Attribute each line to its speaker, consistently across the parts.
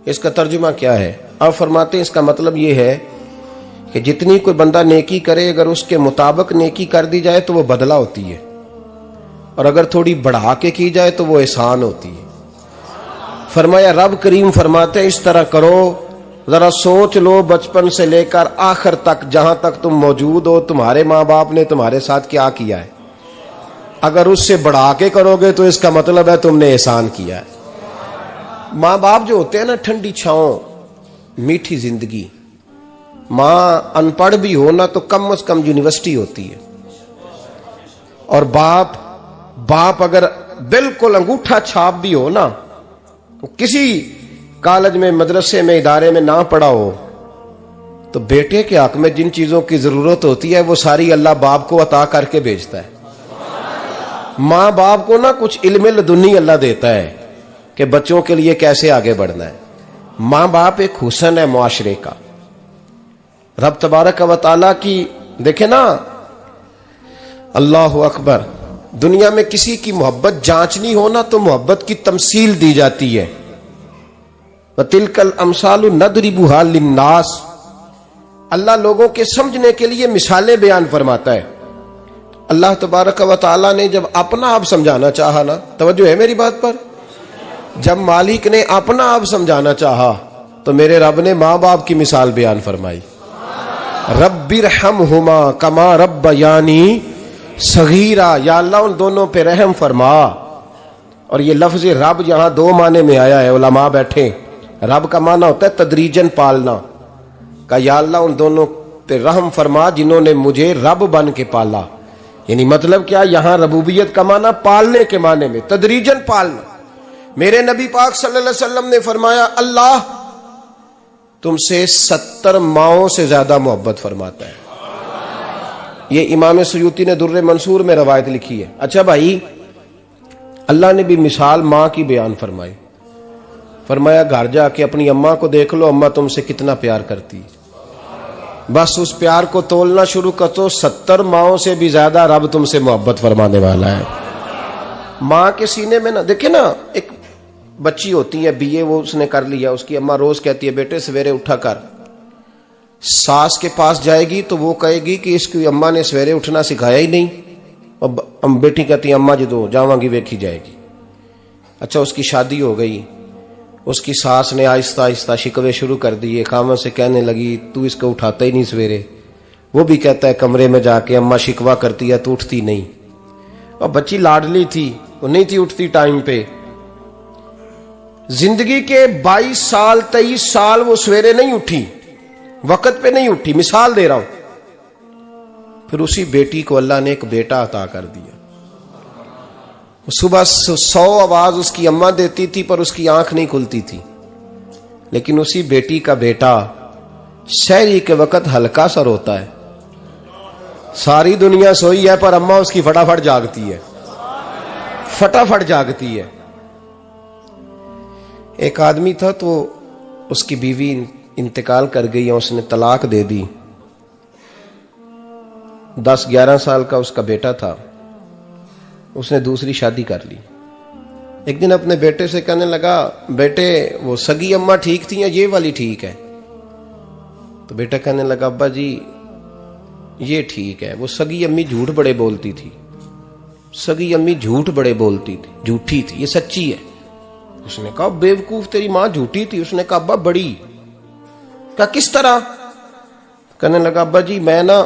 Speaker 1: इसका तर्जुमा क्या है? आप फरमाते हैं इसका मतलब ये है कि जितनी कोई बंदा नेकी करे, अगर उसके मुताबिक नेकी कर दी जाए तो वो बदला होती है, और अगर थोड़ी बढ़ा के की जाए तो वो एहसान होती है। फरमाया रब करीम फरमाते हैं इस तरह करो, जरा सोच लो बचपन से लेकर आखिर तक, जहां तक तुम मौजूद हो, तुम्हारे माँ बाप ने तुम्हारे साथ क्या किया है। अगर उससे बढ़ा के करोगे तो इसका मतलब है तुमने एहसान किया है। माँ बाप जो होते हैं ना, ठंडी छांव, मीठी जिंदगी। माँ अनपढ़ भी हो ना तो कम से कम यूनिवर्सिटी होती है, और बाप अगर बिल्कुल अंगूठा छाप भी हो ना, किसी कॉलेज में, मदरसे में, इदारे में ना पढ़ा हो, तो बेटे के हक में जिन चीजों की जरूरत होती है वो सारी अल्लाह बाप को अता करके भेजता है। माँ बाप को ना कुछ इल्म लदुन्नी अल्लाह देता है कि बच्चों के लिए कैसे आगे बढ़ना है। माँ बाप एक हुस्न है मुआशरे का। रब तबारक व तआला की देखे ना, अल्लाह अकबर, दुनिया में किसी की मोहब्बत जांचनी हो ना तो मोहब्बत की तमसील दी जाती है। तिलकल अमसालु नदरिबुहा लिन्नास, अल्लाह लोगों के समझने के लिए मिसालें बयान फरमाता है। अल्लाह तबारक व तआला ने जब अपना आप समझाना चाहा ना, तवज्जो है मेरी बात पर, जब मालिक ने अपना आप समझाना चाहा तो मेरे रब ने माँ बाप की मिसाल बयान फरमाई। रब्बिरहमहुमा कमा रब्बयानी सगीरा, या अल्लाह उन दोनों पे रहम फरमा। और ये लफ्ज रब यहां दो माने में आया है, उलमा बैठे। रब का माना होता है तदरीजन पालना का, या अल्लाह उन दोनों पे रहम फरमा जिन्होंने मुझे रब बन के पाला। यानी मतलब क्या, यहां रबूबियत का माना पालने के माने में, तदरीजन पालना। मेरे नबी पाक सल्लल्लाहु अलैहि वसल्लम ने फरमाया अल्लाह तुमसे 70 माओं से ज्यादा मोहब्बत फरमाता है। ये इमाम सुयूती ने दुर्रे मंसूर में रवायत लिखी है। अच्छा भाई, अल्लाह ने भी मिसाल माँ की बयान फरमाई। फरमाया घर जाके अपनी अम्मा को देख लो, अम्मा तुमसे कितना प्यार करती है। बस उस प्यार को तोलना शुरू कर तो 70 माओं से भी ज्यादा रब तुमसे मोहब्बत फरमाने वाला है। माँ के सीने में ना, देखे ना, एक बच्ची होती है बीए, वो उसने कर लिया, उसकी अम्मा रोज कहती है बेटे सवेरे उठा कर। सास के पास जाएगी तो वो कहेगी कि इसकी अम्मा ने सवेरे उठना सिखाया ही नहीं, और बेटी कहती है अम्मा जी दो जावांगी वेखी जाएगी। अच्छा, उसकी शादी हो गई, उसकी सास ने आहिस्ता आहिस्ता शिकवे शुरू कर दिए, खामन से कहने लगी तू इसको उठाता ही नहीं सवेरे। वो भी कहता है कमरे में जाके अम्मा शिकवा करती है तू उठती नहीं। और बच्ची लाडली थी, वो नहीं थी उठती टाइम पे। जिंदगी के 22 साल 23 साल वो सवेरे नहीं उठी, वक्त पे नहीं उठी, मिसाल दे रहा हूं। फिर उसी बेटी को अल्लाह ने एक बेटा अता कर दिया। सुबह 100 आवाज उसकी अम्मा देती थी पर उसकी आंख नहीं खुलती थी, लेकिन उसी बेटी का बेटा शहरी के वक्त हल्का सा रोता है। सारी दुनिया सोई है पर अम्मा उसकी फटाफट जागती है, फटाफट जागती है। एक आदमी था तो उसकी बीवी इंतकाल कर गई और उसने तलाक दे दी। 10-11 साल का उसका बेटा था, उसने दूसरी शादी कर ली। एक दिन अपने बेटे से कहने लगा बेटे वो सगी अम्मा ठीक थी या ये वाली ठीक है? तो बेटा कहने लगा अब्बा जी ये ठीक है, वो सगी अम्मी झूठ बड़े बोलती थी, सगी अम्मी झूठ बड़े बोलती थी, झूठी थी, ये सच्ची है। उसने कहा बेवकूफ तेरी मां झूठी थी। उसने कहा अब्बा बड़ी। कहा किस तरह? कहने लगा अब्बा जी मैं ना,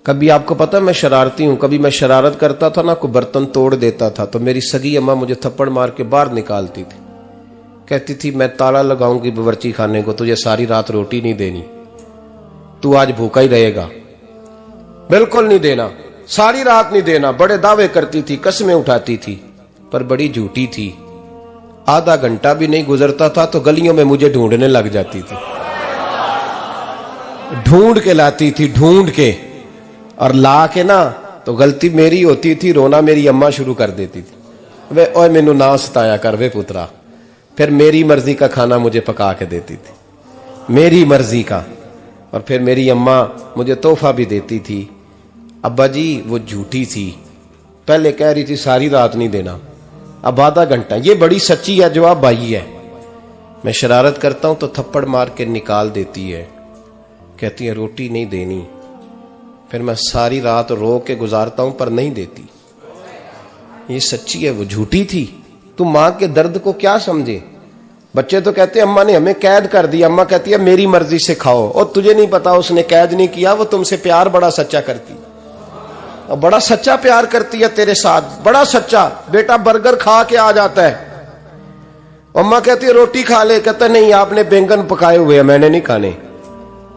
Speaker 1: कभी आपको पता मैं शरारती हूं, कभी मैं शरारत करता था ना, कोई बर्तन तोड़ देता था तो मेरी सगी अम्मा मुझे थप्पड़ मार के बाहर निकालती थी, कहती थी मैं ताला लगाऊंगी बावर्ची खाने को, तुझे सारी रात रोटी नहीं देनी, तू आज भूखा ही रहेगा, बिल्कुल नहीं देना, सारी रात नहीं देना। बड़े दावे करती थी, कस्में उठाती थी, पर बड़ी झूठी थी। आधा घंटा भी नहीं गुजरता था तो गलियों में मुझे ढूंढने लग जाती थी, ढूंढ के लाती थी, ढूंढ के, और ला के ना तो गलती मेरी होती थी, रोना मेरी अम्मा शुरू कर देती थी, वे ओए मैनू ना सताया कर वे पुत्रा। फिर मेरी मर्जी का खाना मुझे पका के देती थी, मेरी मर्जी का, और फिर मेरी अम्मा मुझे तोहफा भी देती थी। अब्बा जी वो झूठी थी, पहले कह रही थी सारी रात नहीं देना, अब आधा घंटा। ये बड़ी सच्ची है जवाब भाई है। मैं शरारत करता हूं तो थप्पड़ मार के निकाल देती है, कहती है रोटी नहीं देनी। फिर मैं सारी रात रो के गुजारता हूं पर नहीं देती। ये सच्ची है, वो झूठी थी। तू मां के दर्द को क्या समझे। बच्चे तो कहते हैं अम्मा ने हमें कैद कर दिया, अम्मा कहती है मेरी मर्जी से खाओ। और तुझे नहीं पता उसने कैद नहीं किया, वो तुमसे प्यार बड़ा सच्चा करती, और बड़ा सच्चा प्यार करती है तेरे साथ, बड़ा सच्चा। बेटा बर्गर खा के आ जाता है, अम्मा कहती है रोटी खा ले, कहता नहीं आपने बैंगन पकाए हुए हैं मैंने नहीं खाने।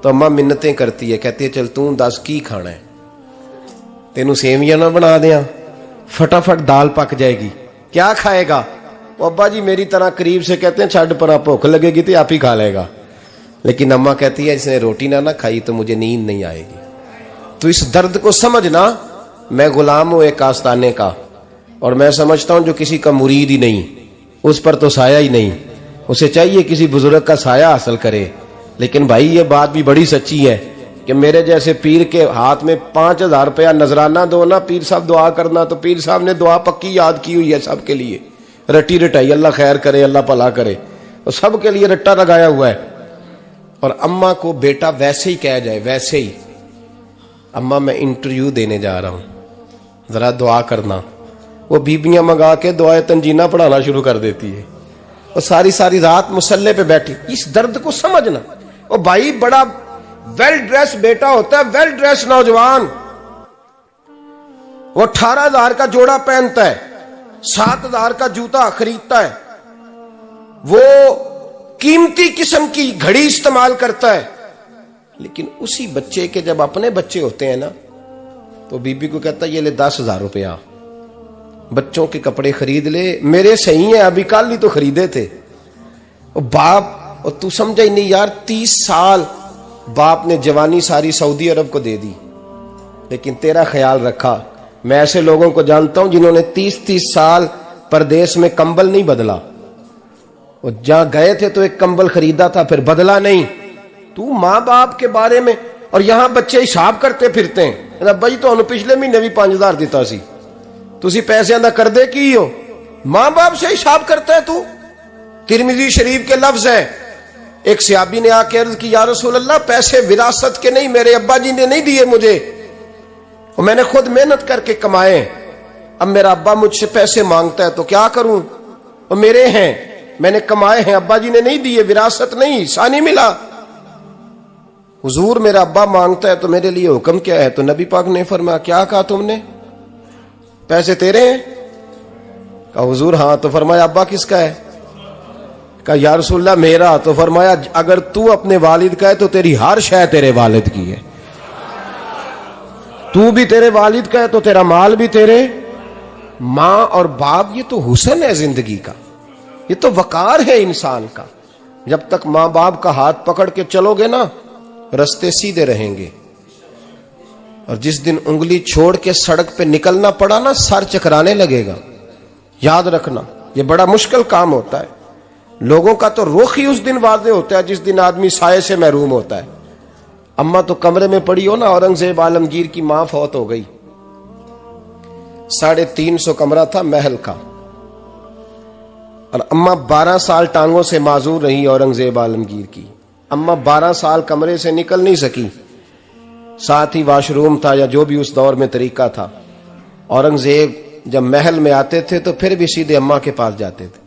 Speaker 1: तो अम्मा मिन्नतें करती है, कहती है चल तू दस की खाना है, तेनू सेवियां ना बना दिया, फटाफट दाल पक जाएगी, क्या खाएगा। अब्बा जी मेरी तरह करीब से कहते हैं छड़ पर भूख लगेगी तो आप ही खा लेगा। लेकिन अम्मा कहती है इसने रोटी ना खाई तो मुझे नींद नहीं आएगी। तो इस दर्द को समझना। मैं गुलाम हूं एक आस्ताने का, और मैं समझता हूं जो किसी का मुरीद ही नहीं उस पर तो साया ही नहीं, उसे चाहिए किसी बुजुर्ग का साया हासिल करे। लेकिन भाई ये बात भी बड़ी सच्ची है कि मेरे जैसे पीर के हाथ में 5000 रुपया नजराना दो ना, पीर साहब दुआ करना, तो पीर साहब ने दुआ पक्की याद की हुई है सबके लिए, रटी रटाई, अल्लाह खैर करे अल्लाह भला करे, तो सबके लिए रट्टा लगाया हुआ है। और अम्मा को बेटा वैसे ही कह जाए, वैसे ही अम्मा मैं इंटरव्यू देने जा रहा हूं, जरा दुआ करना, वो बीबियां मंगा के दुआए तंजीना पढ़ाना शुरू कर देती है, और सारी सारी रात मुसल्ले पे बैठी। इस दर्द को समझना। और भाई बड़ा वेल ड्रेस बेटा होता है, वेल ड्रेस नौजवान, वो 18,000 का जोड़ा पहनता है, 7,000 का जूता खरीदता है, वो कीमती किस्म की घड़ी इस्तेमाल करता है। लेकिन उसी बच्चे के जब अपने बच्चे होते हैं ना, तो बीबी को कहता है ये ले 10,000 रुपया, बच्चों के कपड़े खरीद ले, मेरे सही है अभी कल ही तो खरीदे थे। और बाप, और तू समझा ही नहीं यार, 30 साल बाप ने जवानी सारी सऊदी अरब को दे दी, लेकिन तेरा ख्याल रखा। मैं ऐसे लोगों को जानता हूं जिन्होंने 30-30 साल परदेश में कंबल नहीं बदला, और जहां गए थे तो एक कंबल खरीदा था फिर बदला नहीं। तू मां बाप के बारे में, और यहां बच्चे हिसाब करते फिरते हैं, रब्बा जी तो पिछले महीने भी 5,000 दिता सी, तुसी पैसे दा कर दे की हो। मां बाप से हिसाब करता है तू। तिरमिजी शरीफ के लफ्ज है, एक सहाबी ने आके अर्ज की या रसूल अल्लाह पैसे विरासत के नहीं, मेरे अब्बा जी ने नहीं दिए मुझे, और मैंने खुद मेहनत करके कमाए, अब मेरा अब्बा मुझसे पैसे मांगता है तो क्या करूं, और मेरे हैं, मैंने कमाए हैं, अब्बा जी ने नहीं दिए, विरासत नहीं, हिस्सा नहीं मिला। हुजूर मेरा अब्बा मांगता है तो मेरे लिए हुक्म क्या है। तो नबी पाक ने फरमाया क्या कहा तुमने, पैसे तेरे हैं? कहा हुजूर हाँ। तो फरमाया अब्बा किसका है? कहा या रसूलल्लाह मेरा। तो फरमाया अगर तू अपने वालिद का है तो तेरी हर शय तेरे वालिद की है, तू भी तेरे वालिद का है तो तेरा माल भी तेरे। मां और बाप ये तो हुस्न है जिंदगी का, ये तो वकार है इंसान का। जब तक मां बाप का हाथ पकड़ के चलोगे ना, रास्ते सीधे रहेंगे, और जिस दिन उंगली छोड़ के सड़क पे निकलना पड़ा ना, सर चकराने लगेगा। याद रखना ये बड़ा मुश्किल काम होता है। लोगों का तो रुख ही उस दिन वादे होता है जिस दिन आदमी साये से महरूम होता है। अम्मा तो कमरे में पड़ी हो ना, औरंगजेब आलमगीर की मां फौत हो गई, 350 कमरा था महल का, और अम्मा 12 साल टांगों से माजूर रही औरंगजेब आलमगीर की। अम्मा 12 साल कमरे से निकल नहीं सकी, साथ ही वॉशरूम था या जो भी उस दौर में तरीका था। औरंगजेब जब महल में आते थे तो फिर भी सीधे अम्मा के पास जाते थे,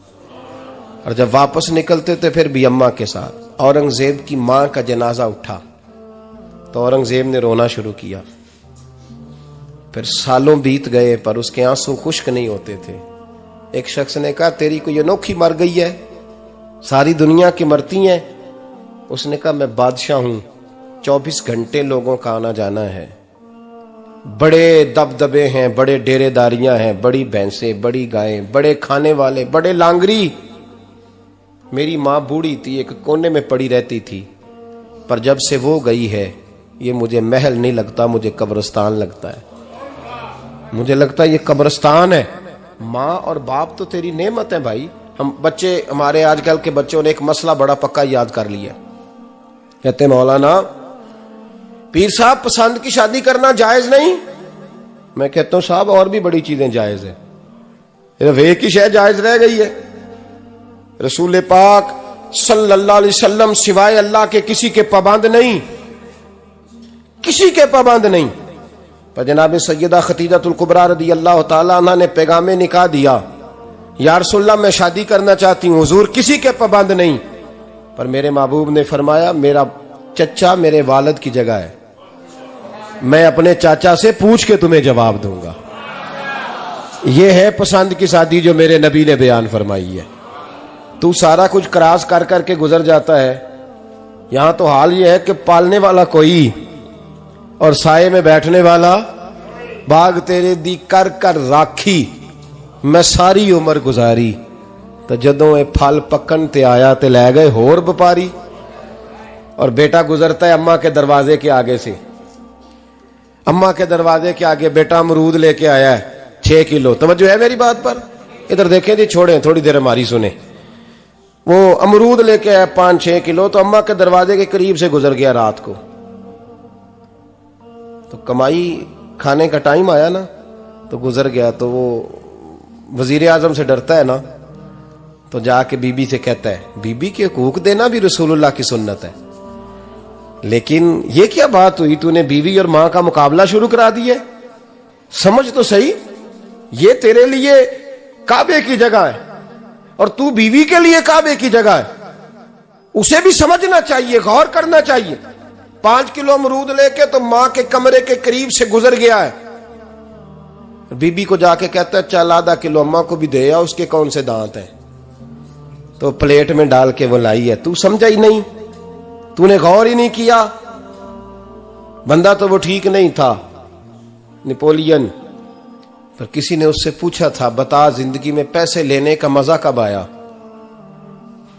Speaker 1: और जब वापस निकलते थे फिर भी अम्मा के साथ। औरंगजेब की मां का जनाजा उठा तो औरंगजेब ने रोना शुरू किया। फिर सालों बीत गए पर उसके आंसू खुश्क नहीं होते थे। एक शख्स ने कहा तेरी कोई अनोखी मर गई है, सारी दुनिया की मरती हैं। उसने कहा मैं बादशाह हूं, 24 घंटे लोगों का आना जाना है, बड़े दबदबे हैं, बड़े डेरेदारियां हैं, बड़ी भैंसें, बड़ी गायें, बड़े खाने वाले, बड़े लांगरी। मेरी मां बूढ़ी थी, एक कोने में पड़ी रहती थी, पर जब से वो गई है ये मुझे महल नहीं लगता, मुझे कब्रिस्तान लगता है। मुझे लगता है ये कब्रिस्तान है। माँ और बाप तो तेरी नेमत है भाई। हम बच्चे, हमारे आजकल के बच्चों ने एक मसला बड़ा पक्का याद कर लिया, कहते मौलाना पीर साहब पसंद की शादी करना जायज नहीं। मैं कहता हूं साहब और भी बड़ी चीजें जायज है, सिर्फ एक ही शय जायज रह गई है। रसूल पाक सल्लल्लाहु अलैहि वसल्लम सिवाय अल्लाह के किसी के पाबंद नहीं, किसी के पाबंद नहीं। पर जनाब सैयदा खतीजतुल कुबरा रदी अल्लाह ताला अन्हा ने पैगामे निकाह दिया, या रसूलल्लाह मैं शादी करना चाहती हूँ, हुजूर किसी के पाबंद नहीं। पर मेरे महबूब ने फरमाया मेरा चचा मेरे वालिद की जगह है, मैं अपने चाचा से पूछ के तुम्हें जवाब दूंगा। यह है पसंद की शादी जो मेरे नबी ने बयान फरमाई है। तू सारा कुछ क्रॉस कर करके गुजर जाता है। यहां तो हाल यह है कि पालने वाला कोई और साये में बैठने वाला, बाग तेरे दी कर कर राखी मैं सारी उम्र गुजारी, तो जदों ये फल पकन ते आया ते लै गए होर व्यापारी। और बेटा गुजरता है अम्मा के दरवाजे के आगे से, अम्मा के दरवाजे के आगे बेटा अमरूद लेके आया है 6 किलो। तवज्जो है मेरी बात पर? इधर देखें जी, छोड़ें थोड़ी देर हमारी सुने। वो अमरूद लेके आया 5-6 किलो, तो अम्मा के दरवाजे के करीब से गुजर गया रात को। तो कमाई खाने का टाइम आया ना, तो गुजर गया। तो वो वजीर आजम से डरता है ना, तो जाके बीबी से कहता है बीबी के हकूक देना भी रसूलुल्लाह की सुन्नत है। लेकिन ये क्या बात हुई, तूने बीवी और मां का मुकाबला शुरू करा दिया? समझ तो सही, ये तेरे लिए काबे की जगह है और तू बीवी के लिए काबे की जगह है। उसे भी समझना चाहिए, गौर करना चाहिए। 5 किलो अमरूद लेके तो मां के कमरे के करीब से गुजर गया है। बीबी को जाके कहता है चल आधा किलो अम्मा को भी दे आ, उसके कौन से दांत हैं। तो प्लेट में डाल के वो लाई है। तू समझा ही नहीं, तूने गौर ही नहीं किया। बंदा तो वो ठीक नहीं था, नेपोलियन। पर किसी ने उससे पूछा था बता जिंदगी में पैसे लेने का मजा कब आया?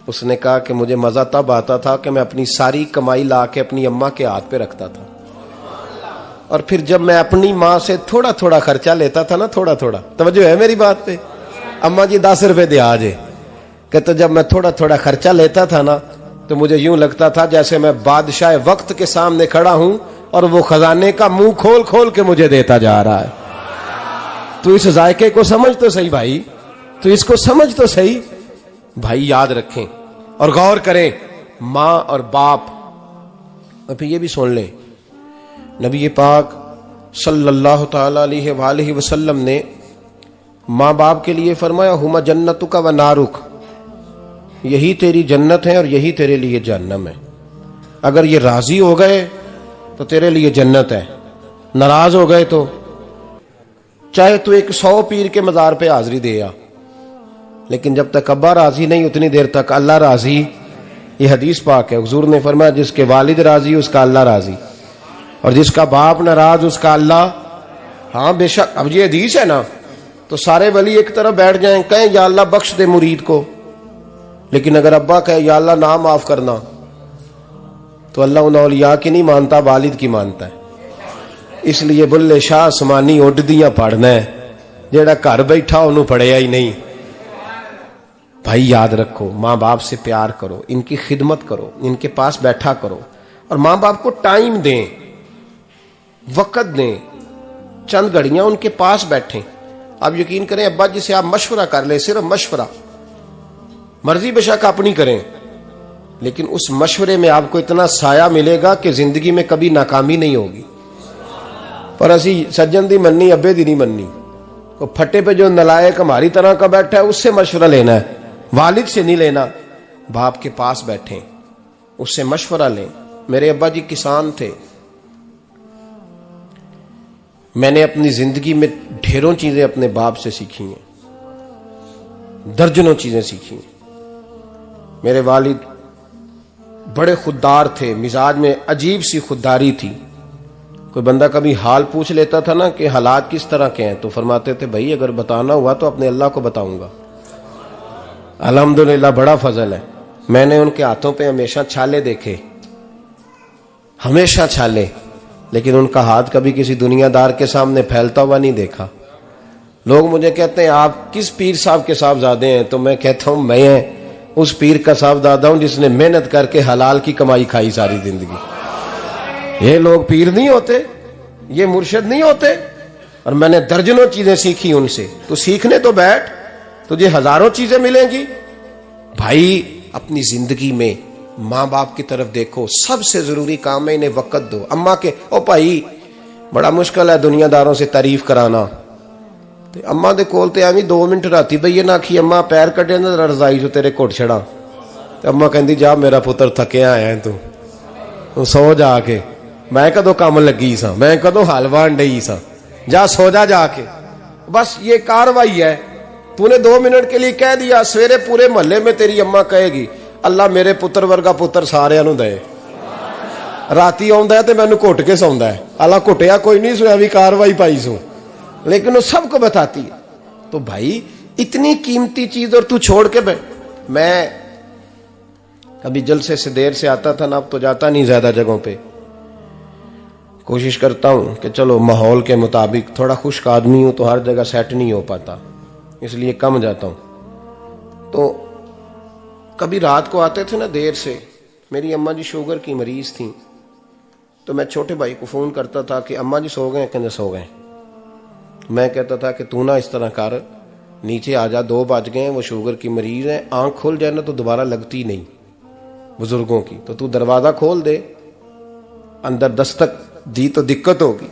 Speaker 1: उसने कहा कि मुझे मजा तब आता था कि मैं अपनी सारी कमाई ला के अपनी अम्मा के हाथ पे रखता था, और फिर जब मैं अपनी माँ से थोड़ा थोड़ा खर्चा लेता था ना, थोड़ा थोड़ा, तवज्जो है मेरी बात पे? अम्मा जी 10 रुपए दे आज, कहते जब मैं थोड़ा थोड़ा खर्चा लेता था ना, तो मुझे यूं लगता था जैसे मैं बादशाह वक्त के सामने खड़ा हूं और वो खजाने का मुंह खोल खोल के मुझे देता जा रहा है। तो इस जायके को समझ तो सही भाई, तो इसको समझ तो सही भाई। याद रखें और गौर करें, मां और बाप। और फिर ये भी सुन लें, नबी पाक सल्लल्लाहु ताला अलैहि वसल्लम ने मां बाप के लिए फरमाया हुमा जन्नतुका व नारुक, यही तेरी जन्नत है और यही तेरे लिए जहन्नम है। अगर ये राजी हो गए तो तेरे लिए जन्नत है, नाराज हो गए तो चाहे तू 100 पीर के मजार पे हाजिरी दे आ, लेकिन जब तक अब्बा राजी नहीं उतनी देर तक अल्लाह राजी। ये हदीस पाक है, हुजूर ने फरमाया जिसके वालिद राजी उसका अल्लाह राजी, और जिसका बाप नाराज उसका अल्लाह। हाँ बेशक, अब ये हदीस है ना, तो सारे वली एक तरफ बैठ जाएं, कहें या अल्लाह बख्श दे मुरीद को, लेकिन अगर अब्बा कहे या अल्लाह ना माफ करना, तो अल्लाह उन औलिया की नहीं मानता, वालिद की मानता है। इसलिए बुल्ले शाह आसमानी उड्डियां पढ़ना है, जेड़ा घर बैठा उन्होंने पढ़िया ही नहीं। भाई याद रखो, माँ बाप से प्यार करो, इनकी खिदमत करो, इनके पास बैठा करो, और माँ बाप को टाइम दें, वक़्त दें, चंद घड़ियां उनके पास बैठें। आप यकीन करें, अब्बा जी से आप मशवरा कर ले, सिर्फ मशवरा, मर्जी बेशक अपनी करें, लेकिन उस मशवरे में आपको इतना साया मिलेगा कि जिंदगी में कभी नाकामी नहीं होगी। पर असी सज्जन दी मननी, अब्बे दी नहीं मननी। तो फटे पे जो नलायक हमारी तरह का बैठा है उससे मशवरा लेना है, वालिद से नहीं लेना। बाप के पास बैठे, उससे मशवरा लें। मेरे अब्बा जी किसान थे, मैंने अपनी जिंदगी में ढेरों चीजें अपने बाप से सीखी हैं, दर्जनों चीजें सीखी हैं। मेरे वालिद बड़े खुददार थे, मिजाज में अजीब सी खुददारी थी। कोई बंदा कभी हाल पूछ लेता था ना कि हालात किस तरह के हैं, तो फरमाते थे भाई अगर बताना हुआ तो अपने अल्लाह को बताऊंगा। अल्हम्दुलिल्लाह बड़ा फजल है, मैंने उनके हाथों पे हमेशा छाले देखे, हमेशा छाले, लेकिन उनका हाथ कभी किसी दुनियादार के सामने फैलता हुआ नहीं देखा। लोग मुझे कहते हैं आप किस पीर साहब के साहबजादे हैं, तो मैं कहता हूं मैं उस पीर का साहबजादा हूं जिसने मेहनत करके हलाल की कमाई खाई सारी जिंदगी। ये लोग पीर नहीं होते, ये मुर्शिद नहीं होते, और मैंने दर्जनों चीजें सीखी उनसे। तो सीखने तो बैठ, तुझे हजारों चीजें मिलेंगी। भाई अपनी जिंदगी में माँ बाप की तरफ देखो, सबसे जरूरी काम है इन्हें वक़्त दो। अम्मा के ओ भाई बड़ा मुश्किल है दुनियादारों से तारीफ कराना, तो अम्मा दे कोल ते एवं 2 मिनट राती बईए ना आखी अम्मा पैर कटे ना रजाई चो तेरे घुट छड़ा, तो अम्मा कहती जा मेरा पुत्र थकिया आया तू सो जाके, मैं कदों काम लगी सा, मैं कदों हल वान डई सा, जा सो जा जाके। बस ये कार्रवाई है। तूने 2 मिनट के लिए कह दिया, सवेरे पूरे मोहल्ले में तेरी अम्मा कहेगी अल्लाह मेरे पुत्र वर्गा पुत्र सारिਆਂ ਨੂੰ दे। राती आउंदा है तो मैनू घुट के सौंदा है, अल्लाह घुटिया कोई नहीं सुना भी कार्रवाई पाई सू, लेकिन वो सबको बताती है। तो भाई इतनी कीमती चीज और तू छोड़ के मैं कभी जलसे से देर से आता था ना, अब तो जाता नहीं ज्यादा जगहों पे, कोशिश करता हूं कि चलो माहौल के मुताबिक, थोड़ा खुश्क आदमी हूं तो हर जगह सेट नहीं हो पाता, इसलिए कम जाता हूं। तो कभी रात को आते थे ना देर से, मेरी अम्मा जी शुगर की मरीज थी, तो मैं छोटे भाई को फोन करता था कि अम्मा जी सो गए, कहते सो गए। मैं कहता था कि तू ना इस तरह कर, नीचे आ जा, 2 बज गए, वो शुगर की मरीज है, आंख खुल जाए ना तो दोबारा लगती नहीं बुजुर्गों की, तो तू दरवाजा खोल दे, अंदर दस्तक दी तो दिक्कत होगी।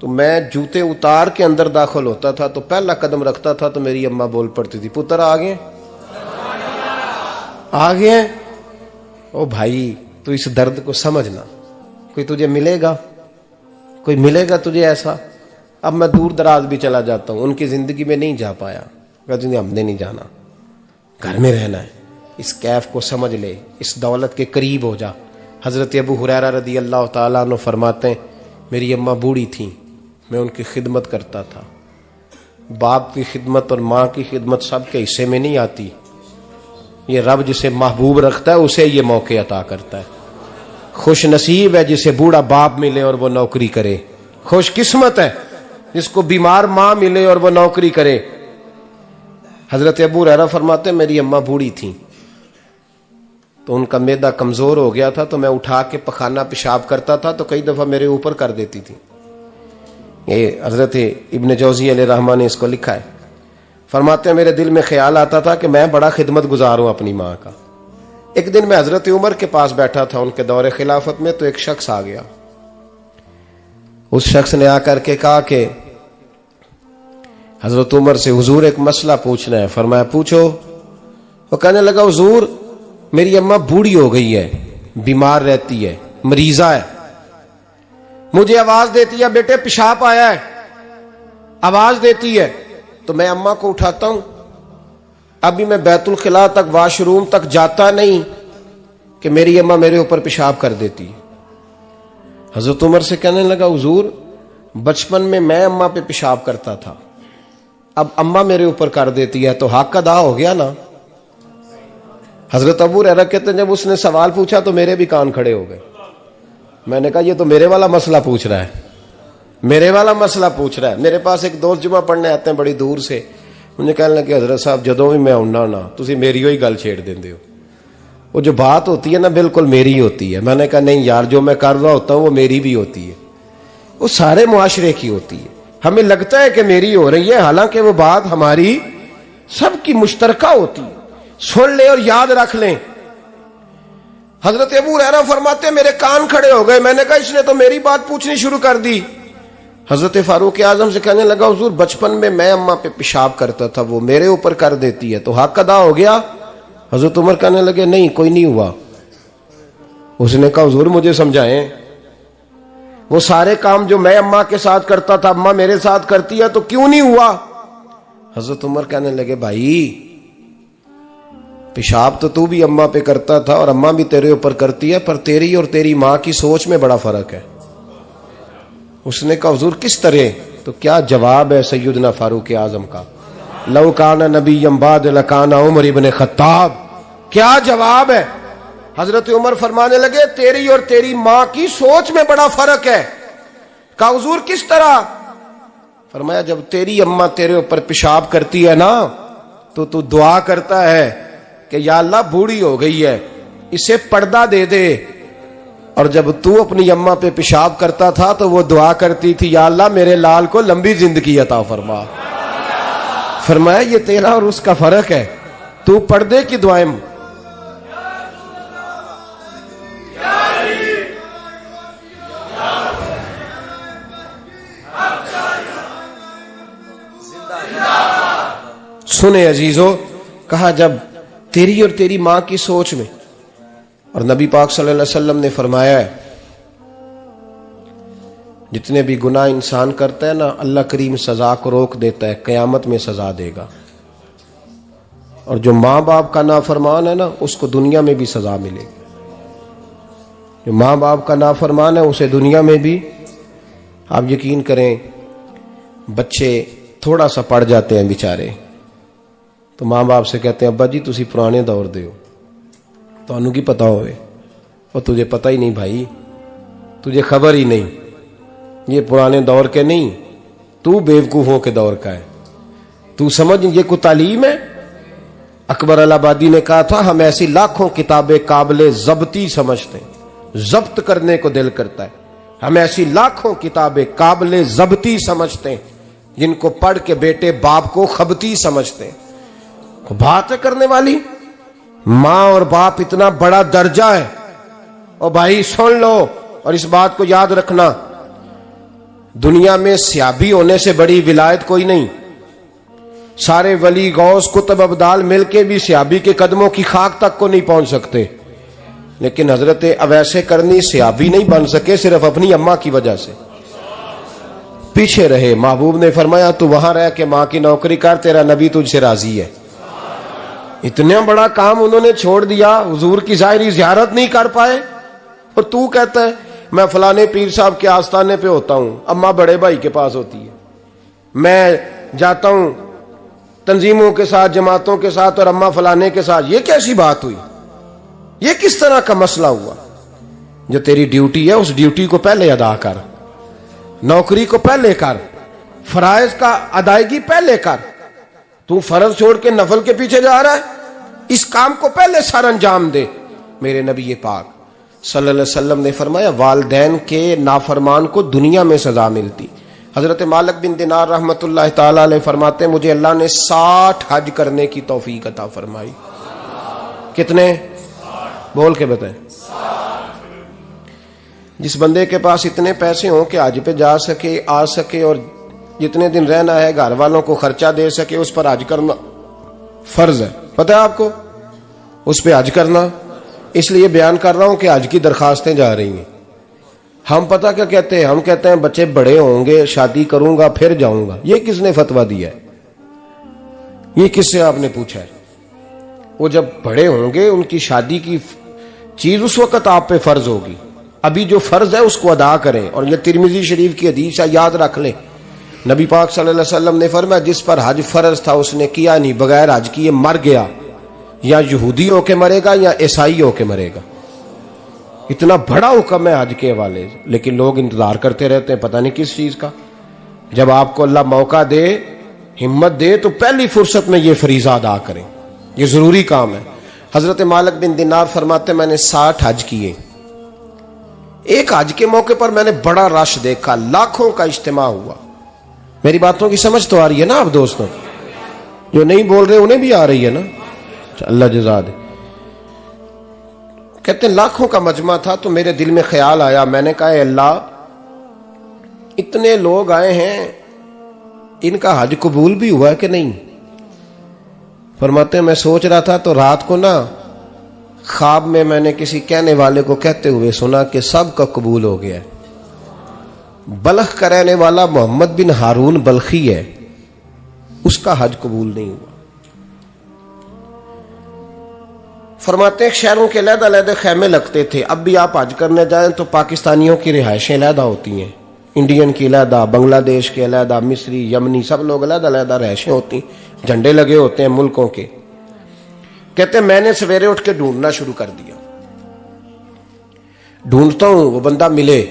Speaker 1: तो मैं जूते उतार के अंदर दाखिल होता था, तो पहला कदम रखता था तो मेरी अम्मा बोल पड़ती थी पुत्र आ गए, आ गए। ओ भाई तू इस दर्द को समझना, कोई तुझे मिलेगा, कोई मिलेगा तुझे ऐसा। अब मैं दूर दराज भी चला जाता हूं, उनकी जिंदगी में नहीं जा पाया, कहते हमने नहीं जाना, घर में रहना है, इस कैफ को समझ ले, इस दौलत के करीब हो जा। हजरत अबू हुरैरा रदी अल्लाह ताला अन्हु फरमाते हैं मेरी अम्मा बूढ़ी थी, मैं उनकी खिदमत करता था। बाप की खिदमत और माँ की खिदमत सबके हिस्से में नहीं आती, ये रब जिसे महबूब रखता है उसे ये मौके अता करता है। खुश नसीब है जिसे बूढ़ा बाप मिले और वो नौकरी करे, खुश किस्मत है जिसको बीमार माँ मिले और वो नौकरी करे। हजरत अबू हुरैरा फरमाते मेरी अम्मा बूढ़ी थी, तो उनका मैदा कमजोर हो गया था, तो मैं उठा के पखाना पेशाब करता था तो कई दफा मेरे ऊपर कर देती थी। ये हजरत इब्न जौजी अलैहिर्रहमा ने इसको लिखा है। फरमाते हैं मेरे दिल में ख्याल आता था कि मैं बड़ा खिदमत गुजार हूं अपनी माँ का। एक दिन मैं हजरत उमर के पास बैठा था उनके दौरे खिलाफत में, तो एक शख्स आ गया। उस शख्स ने आकर के कहा कि हजरत उमर से हुजूर एक मसला पूछना है। फरमाया पूछो। वो कहने लगा हुजूर मेरी अम्मा बूढ़ी हो गई है, बीमार रहती है, मरीजा है, मुझे आवाज देती है बेटे पेशाब आया है, आवाज देती है, तो मैं अम्मा को उठाता हूं। अभी मैं बैतुल खिला तक, वॉशरूम तक जाता नहीं कि मेरी अम्मा मेरे ऊपर पेशाब कर देती है। हजरत उमर से कहने लगा हुजूर बचपन में मैं अम्मा पे पेशाब करता था, अब अम्मा मेरे ऊपर कर देती है, तो हक अदा हो गया ना। हजरत अबू हुरैरा कहते हैं जब उसने सवाल पूछा तो मेरे भी कान खड़े हो गए। मैंने कहा ये तो मेरे वाला मसला पूछ रहा है, मेरे वाला मसला पूछ रहा है। मेरे पास एक दोस्त जुमा पढ़ने आते हैं बड़ी दूर से, मुझे कहने लगे हजरत साहब जदों भी मैं आउना ना तुसी मेरी ही गल छेड़ देंदे हो, वो जो बात होती है ना बिल्कुल मेरी होती है। मैंने कहा नहीं यार, जो मैं कर रहा होता हूं वो मेरी भी होती है, वो सारे मुआशरे की होती है। हमें लगता है कि मेरी हो रही है, हालांकि वो बात हमारी सबकी मुश्तरका होती है। सुन ले और याद रख लें। हजरत अबू हुरैरा फरमाते मेरे कान खड़े हो गए। मैंने कहा इसने तो मेरी बात पूछनी शुरू कर दी। हजरत फारूक आजम से कहने लगा हुजूर बचपन में मैं अम्मा पे पेशाब करता था, वो मेरे ऊपर कर देती है, तो हक अदा हो गया। हजरत उमर कहने लगे नहीं कोई नहीं हुआ। उसने कहा हुजूर मुझे समझाएं, वो सारे काम जो मैं अम्मा के साथ करता था अम्मा मेरे साथ करती है, तो क्यों नहीं हुआ। हजरत उमर कहने लगे भाई पेशाब तो तू भी अम्मा पे करता था और अम्मा भी तेरे ऊपर करती है, पर तेरी और तेरी माँ की सोच में बड़ा फर्क है। उसने कहा हुजूर किस तरह, तो क्या जवाब है सैयदना फारूक आजम का, लौ काना नबिय्यम बाद लकाना उमर इब्न खत्ताब। क्या जवाब है। हजरत उमर फरमाने लगे तेरी और तेरी माँ की सोच में बड़ा फर्क है। कहा हुजूर किस तरह। फरमाया जब तेरी अम्मा तेरे ऊपर पेशाब करती है ना, तो तू दुआ करता है कि या अल्लाह बूढ़ी हो गई है इसे पर्दा दे दे, और जब तू अपनी अम्मा पे पेशाब करता था तो वो दुआ करती थी या अल्लाह मेरे लाल को लंबी जिंदगी अता फरमा। फरमाया ये तेरा और उसका फर्क है, तू पर्दे की दुआएं सुने अजीजों, कहा जब तेरी और तेरी मां की सोच में, और नबी पाक सल्लल्लाहु अलैहि वसल्लम ने फरमाया है जितने भी गुनाह इंसान करता है ना, अल्लाह करीम सजा को रोक देता है, कयामत में सजा देगा। और जो माँ बाप का नाफरमान है ना, उसको दुनिया में भी सजा मिलेगी। जो माँ बाप का नाफरमान है उसे दुनिया में भी, आप यकीन करें, बच्चे थोड़ा सा पड़ जाते हैं बेचारे, तो माँ बाप से कहते हैं अब्बा जी तुसी पुराने दौर दे हो, तो की पता होवे, और तुझे पता ही नहीं भाई, तुझे खबर ही नहीं, ये पुराने दौर के नहीं, तू बेवकूफों के दौर का है, तू समझ ये को तालीम है। अकबर अलाहाबादी ने कहा था हम ऐसी लाखों किताबें काबिले जब्ती समझते हैं, जब्त करने को दिल करता है, हम ऐसी लाखों किताबें काबिले जब्ती समझते हैं जिनको पढ़ के बेटे बाप को खबती समझते हैं। बात है करने वाली, मां और बाप इतना बड़ा दर्जा है। और भाई सुन लो और इस बात को याद रखना, दुनिया में सियाबी होने से बड़ी विलायत कोई नहीं। सारे वली गौस कुतुब अब्दाल मिलके भी सियाबी के कदमों की खाक तक को नहीं पहुंच सकते, लेकिन हजरत अवैसे करनी सियाबी नहीं बन सके सिर्फ अपनी अम्मा की वजह से, पीछे रहे। महबूब ने फरमाया तू वहां रह के मां की नौकरी कर, तेरा नबी तुझसे राजी है। इतना बड़ा काम उन्होंने छोड़ दिया, हुजूर की जाहिरी जियारत नहीं कर पाए, और तू कहता है मैं फलाने पीर साहब के आस्थाने पे होता हूं, अम्मा बड़े भाई के पास होती है, मैं जाता हूं तंजीमों के साथ, जमातों के साथ, और अम्मा फलाने के साथ। ये कैसी बात हुई? ये किस तरह का मसला हुआ? जो तेरी ड्यूटी है उस ड्यूटी को पहले अदा कर, नौकरी को पहले कर, फराइज का अदायगी पहले कर। तू फर्ज छोड़ के नफल के पीछे जा रहा है, इस काम को पहले सर अंजाम दे। मेरे नबी पाक सल्लल्लाहु अलैहि वसल्लम ने फरमाया वालिदैन के नाफरमान को दुनिया में सजा मिलती। हजरत मालिक बिन दिनार रहमतुल्लाह ताला अलैह फरमाते मुझे अल्लाह ने 60 हज करने की तौफीक अता फरमाई। कितने? बोल के बताएं। जिस बंदे के पास इतने पैसे हों कि हज पे जा सके, आ सके, और जितने दिन रहना है घर वालों को खर्चा दे सके, उस पर हज करना फर्ज है। पता है आपको, उस पर हज करना। इसलिए बयान कर रहा हूं कि हज की दरखास्तें जा रही हैं। हम पता क्या कहते हैं? हम कहते हैं बच्चे बड़े होंगे, शादी करूंगा फिर जाऊंगा। ये किसने फतवा दिया है? ये किससे आपने पूछा है? वो जब बड़े होंगे उनकी शादी की चीज उस वक्त आप पे फर्ज होगी। अभी जो फर्ज है उसको अदा करें। और ये तिरमिजी शरीफ की हदीस है, याद रख लें। नबी पाक सल्लल्लाहु अलैहि वसल्लम ने फरमाया जिस पर हज फर्ज था उसने किया नहीं, बगैर हज किए मर गया, या यहूदी होके मरेगा या ईसाई होके मरेगा। इतना बड़ा हुक्म है हज के हवाले से, लेकिन लोग इंतजार करते रहते हैं पता नहीं किस चीज का। जब आपको अल्लाह मौका दे, हिम्मत दे, तो पहली फुर्सत में ये फरीजा अदा करें, ये जरूरी काम है। हजरत मालिक बिन दिनार फरमाते मैंने 60 हज किए। एक हज के मौके पर मैंने बड़ा रश देखा, लाखों का इज्तिमा हुआ। मेरी बातों की समझ तो आ रही है ना आप दोस्तों? जो नहीं बोल रहे उन्हें भी आ रही है ना? अल्लाह जज़ा दे। कहते लाखों का मजमा था, तो मेरे दिल में ख्याल आया, मैंने कहा अल्लाह इतने लोग आए हैं, इनका हज कबूल भी हुआ है कि नहीं? फरमाते मैं सोच रहा था तो रात को ना ख्वाब में मैंने किसी कहने वाले को कहते हुए सुना कि सब का कबूल हो गया है। बल्ख का रहने वाला मोहम्मद बिन हारून बल्खी है, उसका हज कबूल नहीं हुआ। फरमाते शहरों के अलग-अलग खैमे लगते थे। अब भी आप हज करने जाएं तो पाकिस्तानियों की रिहाइशें अलहदा होती हैं, इंडियन की अलहदा, बांग्लादेश के अलहदा, मिस्री, यमनी, सब लोग अलग-अलग रिहाइशें होती, झंडे लगे होते हैं मुल्कों के। कहते मैंने सवेरे उठ के ढूंढना शुरू कर दिया, ढूंढता हूं वो बंदा मिले।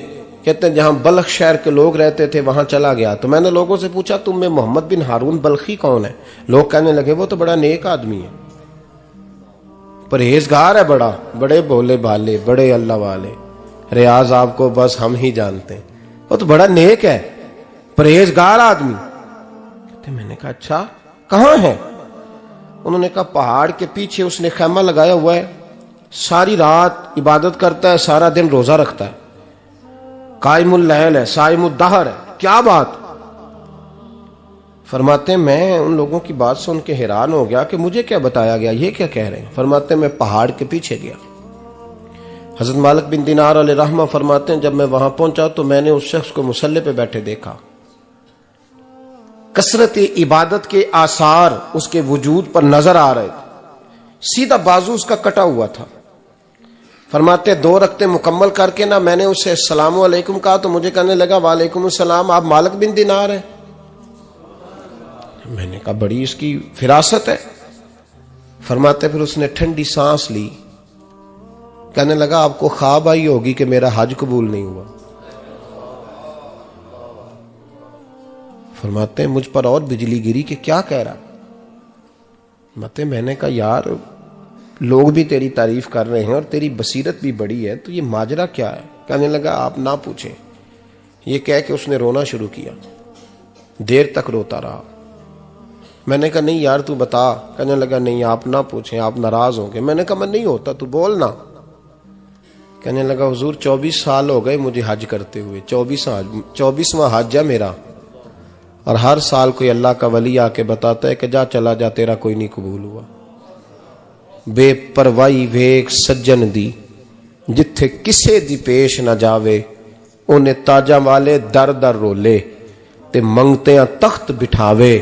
Speaker 1: कहते जहां बल्ख शहर के लोग रहते थे वहां चला गया, तो मैंने लोगों से पूछा तुम में मोहम्मद बिन हारून बल्खी कौन है? लोग कहने लगे वो तो बड़ा नेक आदमी है, परहेजगार है, बड़े भोले भाले, बड़े अल्लाह वाले, रियाज आपको बस हम ही जानते हैं, वो तो बड़ा नेक है, परहेजगार आदमी। कहते मैंने कहा अच्छा कहां है? उन्होंने कहा पहाड़ के पीछे उसने खैमा लगाया हुआ है, सारी रात इबादत करता है, सारा दिन रोजा रखता है, कायमुल लैल है, साइमुद दहर है। क्या बात? फरमाते मैं उन लोगों की बात सुन के हैरान हो गया कि मुझे क्या बताया गया, ये क्या कह रहे हैं। फरमाते मैं पहाड़ के पीछे गया। हजरत मालिक बिन दिनार अलैहि रहमा फरमाते हैं जब मैं वहां पहुंचा तो मैंने उस शख्स को मुसल्ले पे बैठे देखा। कसरत इबादत के आसार उसके वजूद पर नजर आ रहे थे। सीधा बाजू उसका कटा हुआ था। फरमाते 2 रकते मुकम्मल करके ना मैंने उससे अस्सलामु अलैकुम कहा तो मुझे कहने लगा वालेकुम अस्सलाम, आप मालिक बिन दिनार हैं। मैंने कहा बड़ी इसकी फिरासत है। फरमाते फिर उसने ठंडी सांस ली, कहने लगा आपको ख्वाब आई होगी कि मेरा हज कबूल नहीं हुआ। फरमाते मुझ पर और बिजली गिरी कि क्या कह रहा। फरमाते मैंने कहा यार लोग भी तेरी तारीफ कर रहे हैं और तेरी बसीरत भी बड़ी है, तो ये माजरा क्या है। कहने लगा आप ना पूछें। ये कह के उसने रोना शुरू किया, देर तक रोता रहा। मैंने कहा नहीं यार तू बता। कहने लगा नहीं आप ना पूछें, आप नाराज होंगे। मैंने कहा मैं नहीं होता, तू बोल ना। कहने लगा हुजूर 24 साल हो गए मुझे हज करते हुए, 24वां हज है मेरा, और हर साल कोई अल्लाह का वली आके बताता है कि जा चला जा तेरा कोई नहीं कबूल हुआ। बेपरवाही वेख सज्जन दी जिथे किसे दी पेश ना जावे, उन्हें ताजा वाले दर दर रोले ते मंगते तख्त बिठावे।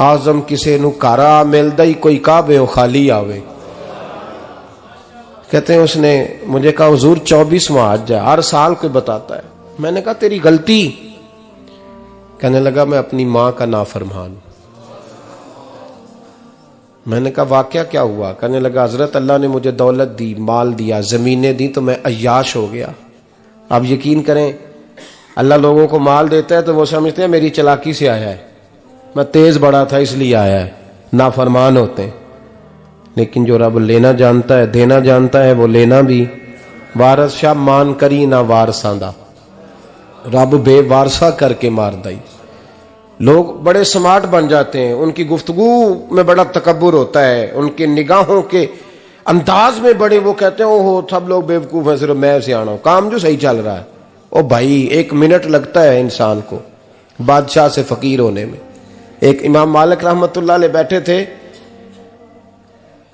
Speaker 1: आजम किसे नु कारा मिलदा ही कोई काबे ओ खाली आवे। कहते हैं उसने मुझे कहा हुजूर 24वां हज है, हर साल कोई बताता है। मैंने कहा तेरी गलती। कहने लगा मैं अपनी मां का नाफरमान। मैंने कहा वाकया क्या हुआ। कहने लगा हजरत अल्लाह ने मुझे दौलत दी, माल दिया, जमीनें दी, तो मैं अय्याश हो गया। आप यकीन करें अल्लाह लोगों को माल देता है तो वो समझते हैं मेरी चालाकी से आया है, मैं तेज बड़ा था इसलिए आया है। नाफरमान होते हैं। लेकिन जो रब लेना जानता है, देना जानता है, वो लेना भी। वारस शाह मान करी ना वारसा दा, रब बेवारसा करके मार दई। लोग बड़े स्मार्ट बन जाते हैं, उनकी गुफ्तगू में बड़ा तकब्बुर होता है, उनके निगाहों के अंदाज में बड़े, वो कहते हैं ओहो सब लोग बेवकूफ हैं, सिर्फ मैं सियाना हूं, काम जो सही चल रहा है। ओ भाई 1 मिनट लगता है इंसान को बादशाह से फकीर होने में। एक इमाम मालिक रहमतुल्लाह अलैह बैठे थे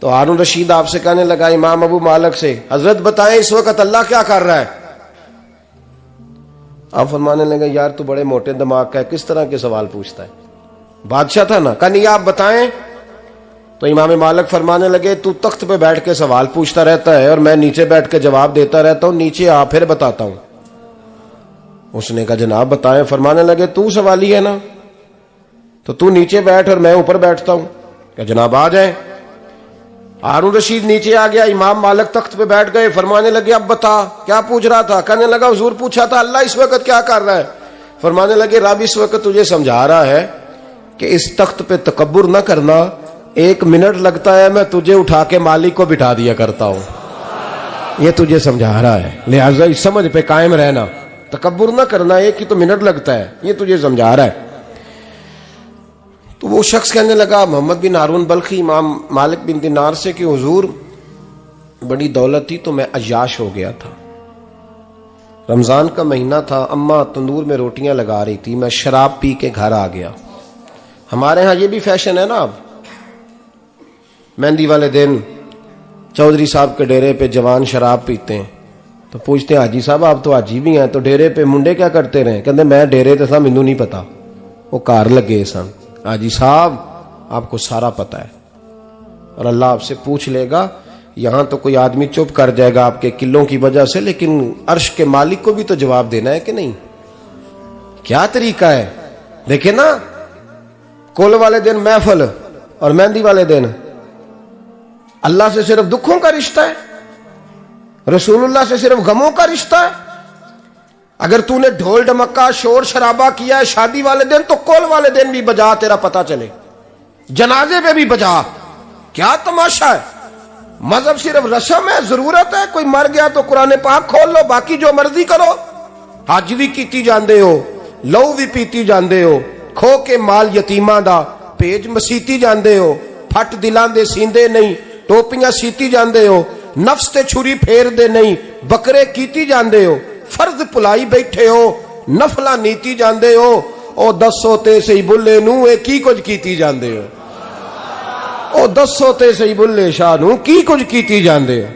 Speaker 1: तो हारून रशीद आपसे कहने लगा इमाम अबू मालिक से, हजरत बताएं इस वक्त अल्लाह क्या कर रहा है। आप फरमाने लगे यार तू बड़े मोटे दिमाग का है, किस तरह के सवाल पूछता है। बादशाह था ना, कहा नहीं आप बताएं। तो इमाम मालिक फरमाने लगे तू तख्त पे बैठ के सवाल पूछता रहता है और मैं नीचे बैठ के जवाब देता रहता हूं, नीचे आ फिर बताता हूं। उसने कहा जनाब बताएं। फरमाने लगे तू सवाली है ना, तो तू नीचे बैठ और मैं ऊपर बैठता हूं। क्या जनाब आ जाए। हारून रशीद नीचे आ गया, इमाम मालिक तख्त पे बैठ गए। फरमाने लगे अब बता क्या पूछ रहा था। कहने लगा हुजूर पूछा था अल्लाह इस वक्त क्या कर रहा है। फरमाने लगे रब इस वक्त तुझे समझा रहा है कि इस तख्त पे तकब्बुर न करना, 1 मिनट लगता है मैं तुझे उठा के मालिक को बिठा दिया करता हूं, ये तुझे समझा रहा है, लिहाजा इस समझ पे कायम रहना, तकब्बुर न करना, 1 ही तो मिनट लगता है, ये तुझे समझा रहा है। तो वो शख्स कहने लगा मोहम्मद बिन हारून बल्खी इमाम मालिक बिन दिनार से कि हुजूर बड़ी दौलत थी तो मैं अय्याश हो गया था। रमजान का महीना था, अम्मा तंदूर में रोटियां लगा रही थी, मैं शराब पी के घर आ गया। हमारे यहाँ ये भी फैशन है ना, अब मेहंदी वाले दिन चौधरी साहब के डेरे पे जवान शराब पीते हैं तो पूछते हैं हाजी साहब आप तो हाजी भी हैं, तो डेरे पे मुंडे क्या करते रहे। कहते मैं डेरे तो सा मैनू नहीं पता, वो कार लगे सन। हाजी साहब आपको सारा पता है और अल्लाह आपसे पूछ लेगा। यहां तो कोई आदमी चुप कर जाएगा आपके किलों की वजह से, लेकिन अर्श के मालिक को भी तो जवाब देना है कि नहीं। क्या तरीका है देखे ना, कुल वाले दिन महफिल और मेहंदी वाले दिन अल्लाह से सिर्फ दुखों का रिश्ता है, रसूलुल्लाह से सिर्फ गमों का रिश्ता है। अगर तूने ढोल ढमक्का शोर शराबा किया है शादी वाले दिन तो कोल वाले दिन भी बजा, तेरा पता चले, जनाजे पे भी बजा। क्या तमाशा है। मजहब सिर्फ रस्म है, जरूरत है, कोई मर गया तो कुरान पाक खोल लो, बाकी जो मर्जी करो। हज भी कीती जांदे हो, लहू भी पीती जांदे हो, खो के माल यतीमां दा भेज मसीती जांदे हो, फट दिलां दे सींदे नहीं, टोपियां सीती जांदे हो, नफ्स ते छुरी फेर दे नहीं, बकरे कीती जांदे हो, फर्ज भुलाई बैठे हो, नफला नीति जांदे हो, ओ दसो ते सही बुल्ले नू ए की कुछ कीती जांदे हो, ओ दसो ते सही बुल्ले शाह नू की कुछ कीती जांदे हो।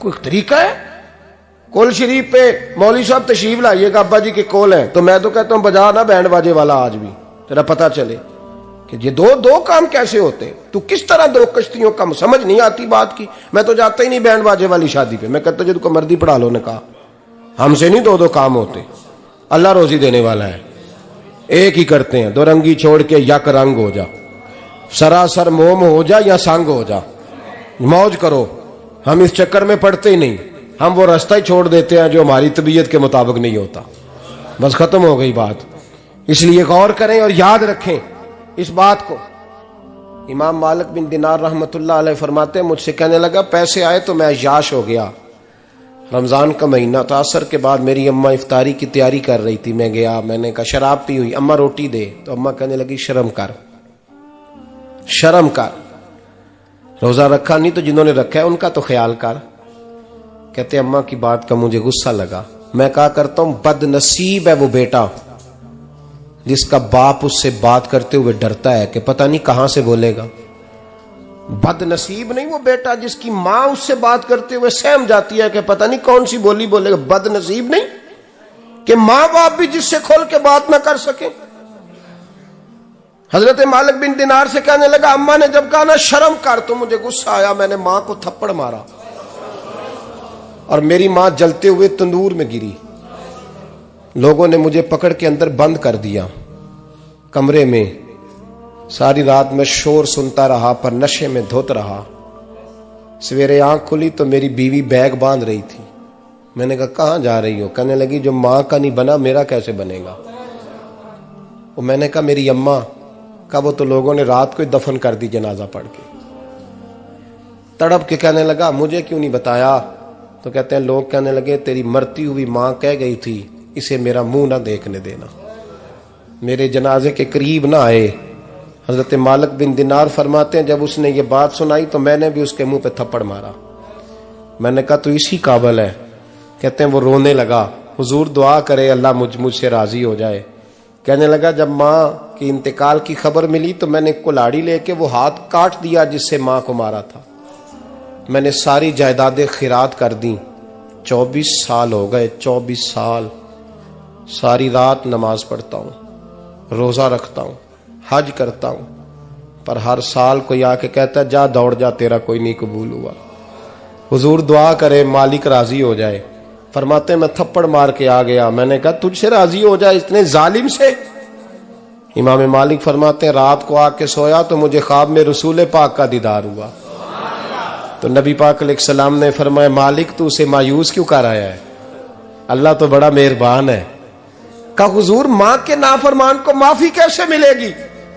Speaker 1: कोई तरीका है? कोल शरीफ पे मौलवी साहब तशरीफ लाइएगा, अब्बा जी के कोल है, तो मैं तो कहता हूं बजा ना बैंड बाजे वाला आज भी, तेरा पता चले कि ये दो दो काम कैसे होते। तू किस तरह दो कश्तियों का, समझ नहीं आती बात की। मैं तो जाता ही नहीं बैंड बाजे वाली शादी पे, मैं कहता जो तुमको मर्दी पढ़ा लो। ने कहा हमसे नहीं दो दो काम होते, अल्लाह रोजी देने वाला है, एक ही करते हैं। दो रंगी छोड़ के यक रंग हो जा, सरासर मोम हो जा या संग हो जा, मौज करो। हम इस चक्कर में पड़ते ही नहीं, हम वो रास्ता ही छोड़ देते हैं जो हमारी तबीयत के मुताबिक नहीं होता। बस खत्म हो गई बात। इसलिए गौर करें और याद रखें इस बात को। इमाम मालिक बिन दिनार रहमतुल्लाह अलैह फरमाते हैं, मुझसे कहने लगा पैसे आए तो मैं याश हो गया। रमजान का महीना था, असर के बाद मेरी अम्मा इफ्तारी की तैयारी कर रही थी। मैं गया, मैंने कहा शराब पी हुई, अम्मा रोटी दे। तो अम्मा कहने लगी शर्म कर, शर्म कर, रोजा रखा नहीं तो जिन्होंने रखा है उनका तो ख्याल कर। कहते अम्मा की बात का मुझे गुस्सा लगा। मैं कहा करता हूं बदनसीब है वो बेटा जिसका बाप उससे बात करते हुए डरता है कि पता नहीं कहां से बोलेगा। बदनसीब नहीं वो बेटा जिसकी मां उससे बात करते हुए सहम जाती है कि पता नहीं कौन सी बोली बोलेगा। बदनसीब नहीं कि मां बाप भी जिससे खोल के बात ना कर सके। हजरत मालिक बिन दिनार से कहने लगा, अम्मा ने जब कहा ना शर्म कर, तो मुझे गुस्सा आया, मैंने मां को थप्पड़ मारा और मेरी मां जलते हुए तंदूर में गिरी। लोगों ने मुझे पकड़ के अंदर बंद कर दिया कमरे में। सारी रात मैं शोर सुनता रहा पर नशे में धुत रहा। सवेरे आंख खुली तो मेरी बीवी बैग बांध रही थी। मैंने कहा कहां जा रही हो? कहने लगी जो मां का नहीं बना मेरा कैसे बनेगा। वो मैंने कहा मेरी अम्मा का, वो तो लोगों ने रात को ही दफन कर दी जनाजा पढ़ के। तड़प के कहने लगा मुझे क्यों नहीं बताया? तो कहते हैं लोग कहने लगे तेरी मरती हुई मां कह गई थी इसे मेरा मुंह ना देखने देना, मेरे जनाजे के करीब ना आए। हजरत मालिक बिन दिनार फरमाते हैं जब उसने ये बात सुनाई तो मैंने भी उसके मुंह पे थप्पड़ मारा। मैंने कहा तू इसी काबिल है। कहते हैं वो रोने लगा, हुजूर दुआ करे अल्लाह मुझसे राजी हो जाए। कहने लगा जब मां की इंतकाल की खबर मिली तो मैंने कुल्हाड़ी लेके वो हाथ काट दिया जिससे मां को मारा था। मैंने सारी जायदादें खिरात कर दी। 24 साल हो गए, 24 साल। सारी रात नमाज पढ़ता हूं, रोजा रखता हूं, हज करता हूं, पर हर साल कोई आके कहता है जा दौड़ जा तेरा कोई नहीं कबूल हुआ। हुजूर दुआ करे मालिक राजी हो जाए। फरमाते मैं थप्पड़ मार के आ गया। मैंने कहा तुझसे राजी हो जाए इतने जालिम से? इमाम मालिक फरमाते हैं रात को आके सोया तो मुझे ख्वाब में रसूल पाक का दीदार हुआ। तो नबी पाक अलैहिस्सलाम ने फरमाया मालिक तू उसे मायूस क्यों कर आया है? अल्लाह तो बड़ा मेहरबान है। कहा हुजूर मां के नाफरमान को माफी कैसे मिलेगी?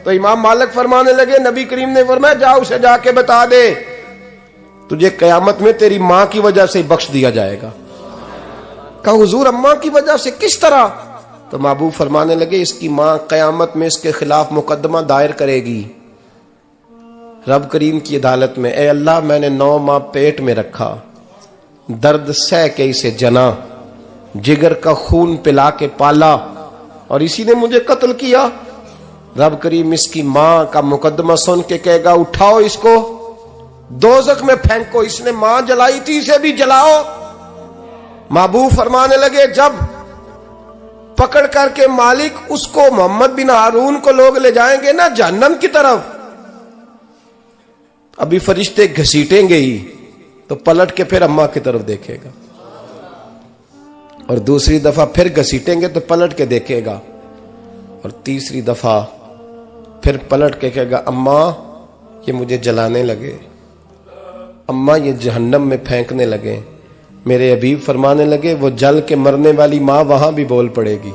Speaker 1: तो इमाम मालिक फरमाने लगे नबी करीम ने फरमाया जा उसे जाके बता दे तुझे कयामत में तेरी मां की वजह से बख्श दिया जाएगा। कहा हुजूर अम्मा की वजह से किस तरह? तो महबूब फरमाने लगे इसकी मां कयामत में इसके खिलाफ मुकदमा दायर करेगी रब करीम की अदालत में। ए अल्लाह मैंने 9 माह पेट में रखा, दर्द सह के इसे जना, जिगर का खून पिला के पाला और इसी ने मुझे कत्ल किया। रब करीम इसकी मां का मुकदमा सुन के कहेगा उठाओ इसको दोजख में फेंको, इसने मां जलाई थी इसे भी जलाओ। महबूब फरमाने लगे जब पकड़ करके मालिक उसको मोहम्मद बिन हारून को लोग ले जाएंगे ना जहन्नम की तरफ, अभी फरिश्ते घसीटेंगे ही तो पलट के फिर अम्मा की तरफ देखेगा और दूसरी दफा फिर घसीटेंगे तो पलट के देखेगा और तीसरी दफा फिर पलट के कहेगा अम्मा ये मुझे जलाने लगे, अम्मा ये जहन्नम में फेंकने लगे। मेरे हबीब फरमाने लगे वो जल के मरने वाली मां वहां भी बोल पड़ेगी,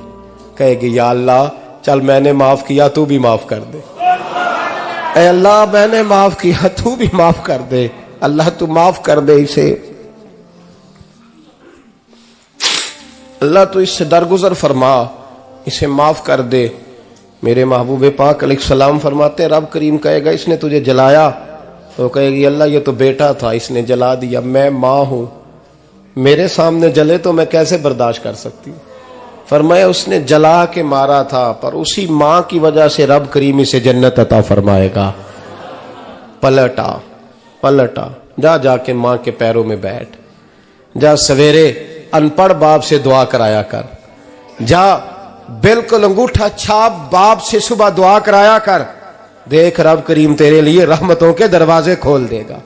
Speaker 1: कहेगी या अल्लाह चल मैंने माफ किया तू भी माफ कर दे। ऐ अल्लाह मैंने माफ किया तू भी माफ कर दे, अल्लाह तू माफ कर दे इसे, अल्लाह तू इससे दरगुजर फरमा, इसे माफ कर दे। मेरे महबूब पाक अलैहिस्सलाम फरमाते रब करीम कहेगा इसने तुझे जलाया, तो कहेगी अल्लाह ये तो बेटा था इसने जला दिया, मैं मां हूं, मेरे सामने जले तो मैं कैसे बर्दाश्त कर सकती हूं। फरमाया उसने जला के मारा था, पर उसी मां की वजह से रब करीम इसे जन्नत अता फरमाएगा। पलटा जा जाके मां के पैरों में बैठ जा, सवेरे अनपढ़ बाप से दुआ कराया कर, जा बिल्कुल अंगूठा छाप बाप से सुबह दुआ कराया कर, देख रब करीम तेरे लिए रहमतों के दरवाजे खोल देगा।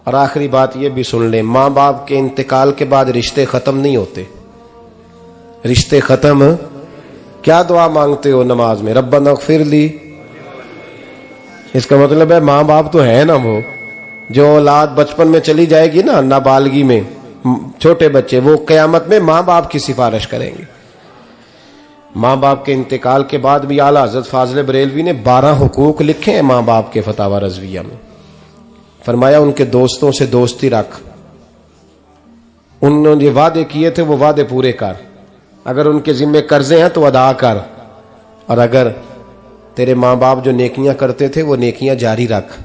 Speaker 1: और आखिरी बात ये भी सुन ले, मां बाप के इंतकाल के बाद रिश्ते खत्म नहीं होते। रिश्ते खत्म, क्या दुआ मांगते हो नमाज में? रब्बना इग़फिरली। इसका मतलब है मां बाप तो है ना, वो जो औलाद बचपन में चली जाएगी ना, नाबालगी में, छोटे बच्चे, वो कयामत में मां बाप की सिफारिश करेंगे। मां बाप के इंतकाल के बाद भी आला हज़रत फाज़िल बरेलवी ने 12 हुकूक लिखे हैं मां बाप के फतावा रज़विया में। फरमाया उनके दोस्तों से दोस्ती रख, उन्होंने जो वादे किए थे वो वादे पूरे कर, अगर उनके जिम्मे कर्जे हैं तो अदा कर, और अगर तेरे माँ बाप जो नेकियां करते थे वो नेकियां जारी रख।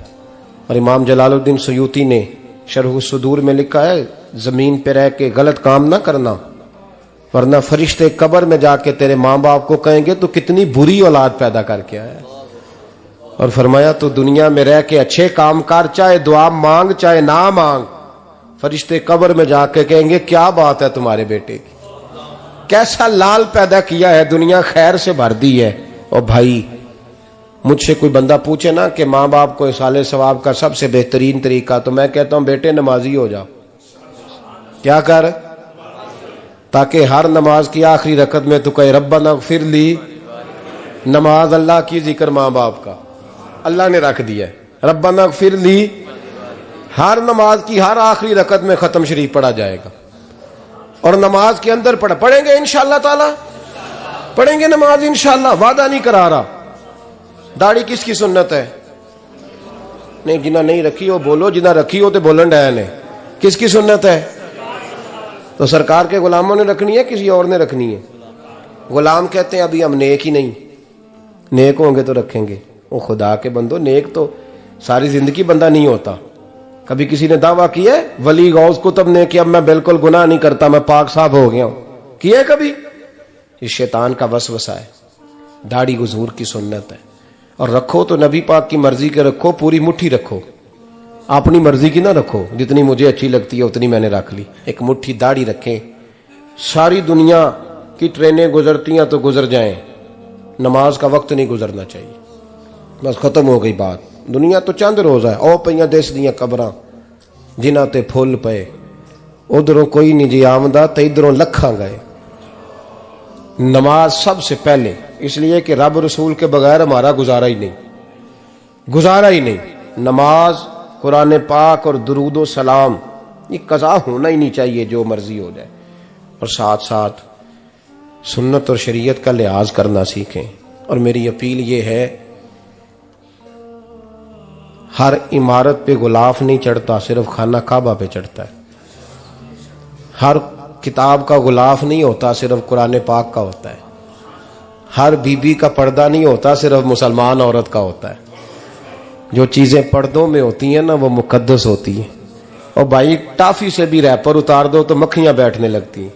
Speaker 1: और इमाम जलालुद्दीन सयूती ने शरह सुदूर में लिखा है, जमीन पे रह के गलत काम ना करना, वरना फरिश्ते कब्र में जाके तेरे माँ बाप को कहेंगे तो कितनी बुरी औलाद पैदा करके आया। और फरमाया तो दुनिया में रह के अच्छे काम कर, चाहे दुआ मांग चाहे ना मांग, फरिश्ते कब्र में जाके कहेंगे क्या बात है तुम्हारे बेटे की, कैसा लाल पैदा किया है, दुनिया खैर से भर दी है। और भाई मुझसे कोई बंदा पूछे ना कि माँ बाप को इसाले सवाब का सबसे बेहतरीन तरीका, तो मैं कहता हूं बेटे नमाजी हो जाओ। क्या कर, ताकि हर नमाज की आखिरी रकत में तू कहे रब्बना इग़फिरली। नमाज अल्लाह की, जिक्र माँ बाप का अल्लाह ने रख दिया है, रब्बना इग़फिरली हर नमाज की हर आखिरी रकत में खत्म शरीफ पढ़ा जाएगा। और नमाज के अंदर पढ़ेंगे इंशाअल्लाह ताला, पढ़ेंगे नमाज इंशाअल्लाह, वादा नहीं करा रहा। दाढ़ी किसकी सुन्नत है? नहीं, जिन्हें नहीं रखी हो बोलो, जिन्हें रखी हो तो बोलन डया ने। किसकी सुन्नत है? तो सरकार के गुलामों ने रखनी है, किसी और ने रखनी है? गुलाम कहते हैं अभी हम नेक ही नहीं, नेक होंगे तो रखेंगे। वो खुदा के बंदो, नेक तो सारी जिंदगी बंदा नहीं होता। कभी किसी ने दावा किया है वली गौस कुतुब ने कि अब मैं बिल्कुल गुनाह नहीं करता, मैं पाक साफ हो गया हूं? किया है कभी? ये शैतान का वसवसा है। दाढ़ी हुजूर की सुन्नत है, और रखो तो नबी पाक की मर्जी के रखो, पूरी मुट्ठी रखो, अपनी मर्जी की ना रखो। जितनी मुझे अच्छी लगती है उतनी मैंने रख ली। एक मुट्ठी दाढ़ी रखें, सारी दुनिया की ट्रेनें गुजरती हैं तो गुजर जाएं, नमाज का वक्त नहीं गुजरना चाहिए। बस खत्म हो गई बात। दुनिया तो चंद रोज है, ओ पईयां देश दियां कबरां जिन्हां ते फुल पे, उधरों कोई नहीं जी आमदा ते इधरों लखां गए। नमाज सबसे पहले, इसलिए कि रब रसूल के बगैर हमारा गुजारा ही नहीं, गुजारा ही नहीं। नमाज, कुरान पाक और दुरूद व सलाम, ये कज़ा होना ही नहीं चाहिए, जो मर्जी हो जाए। और साथ साथ सुन्नत और शरीयत का लिहाज करना सीखें। और मेरी अपील ये है, हर इमारत पे गुलाफ नहीं चढ़ता, सिर्फ खाना काबा पे चढ़ता है। हर किताब का गुलाफ नहीं होता, सिर्फ कुरान पाक का होता है। हर बीबी का पर्दा नहीं होता, सिर्फ मुसलमान औरत का होता है। जो चीजें पर्दों में होती हैं ना, वो मुकद्दस होती हैं। और भाई टाफी से भी रैपर उतार दो तो मक्खियां बैठने लगती हैं।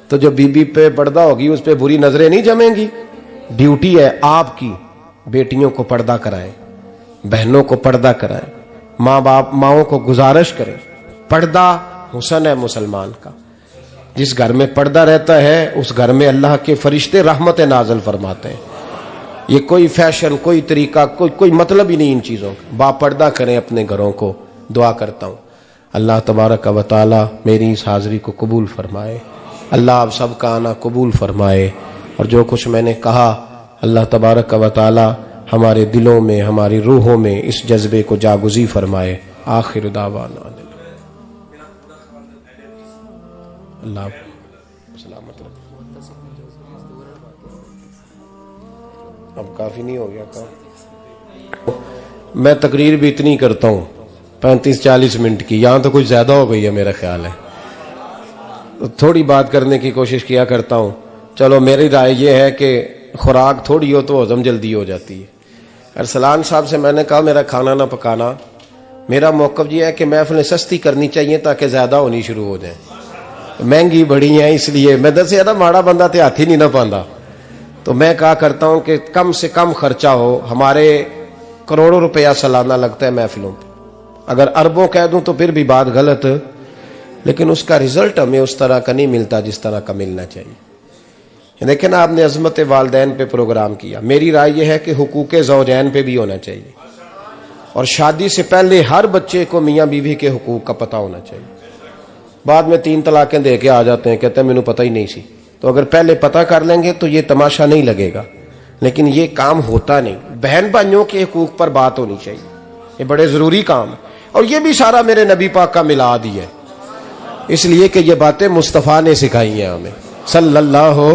Speaker 1: तो जो बीबी पे पर्दा होगी उस पर बुरी नजरें नहीं जमेंगी। ड्यूटी है आपकी, बेटियों को पर्दा कराएं, बहनों को पर्दा कराएं, माँ बाप माओं को गुजारिश करें। पर्दा हुस्न है मुसलमान का। जिस घर में पर्दा रहता है उस घर में अल्लाह के फरिश्ते रहमत नाज़िल फरमाते हैं। ये कोई फैशन, कोई तरीका, कोई मतलब ही नहीं इन चीज़ों का। बापर्दा करें अपने घरों को। दुआ करता हूँ अल्लाह तबारक व तआला मेरी इस हाज़िरी को कबूल फरमाए। अल्लाह आप सबका आना कबूल फरमाए। और जो कुछ मैंने कहा अल्लाह तबारक व तआला हमारे दिलों में, हमारी रूहों में इस जज्बे को जागुज़ी फरमाए। आखिर दावाना अल्लाह सलामत रखे। अब काफी नहीं हो गया काम? मैं तकरीर भी इतनी करता हूँ 35-40 मिनट की, यहां तो कुछ ज्यादा हो गई है मेरा ख्याल है। तो थोड़ी बात करने की कोशिश किया करता हूँ। चलो मेरी राय ये है कि खुराक थोड़ी हो तो हजम जल्दी हो जाती है। अरसलान साहब से मैंने कहा मेरा खाना ना पकाना। मेरा मौक़िफ़ ये है कि महफ़िलें सस्ती करनी चाहिए ताकि ज्यादा होनी शुरू हो जाए। महंगी बड़ी है, इसलिए मैं दस ना माड़ा बंदा ते हाथ ही नहीं ना पाता। तो मैं कहा करता हूं कि कम से कम खर्चा हो। हमारे करोड़ों रुपया सालाना लगता है महफिलों पर, अगर अरबों कह दूं तो फिर भी बात गलत, लेकिन उसका रिजल्ट हमें उस तरह का नहीं मिलता जिस तरह का मिलना चाहिए। देखें ना, आपने अजमत वालदैन पे प्रोग्राम किया, मेरी राय यह है कि हुकूक ज़ौजैन पे भी होना चाहिए, और शादी से पहले हर बच्चे को मियाँ बीवी के हुकूक का पता होना चाहिए। बाद में 3 तलाकें दे के आ जाते हैं, कहते हैं मैंने पता ही नहीं सी। तो अगर पहले पता कर लेंगे तो ये तमाशा नहीं लगेगा, लेकिन ये काम होता नहीं। बहन भाइयों के हुकूक पर बात होनी चाहिए, ये बड़े जरूरी काम है। और ये भी सारा मेरे नबी पाक का मिलाद ही है, इसलिए कि ये बातें मुस्तफ़ा ने सिखाई हैं हमें सल्लल्लाहु।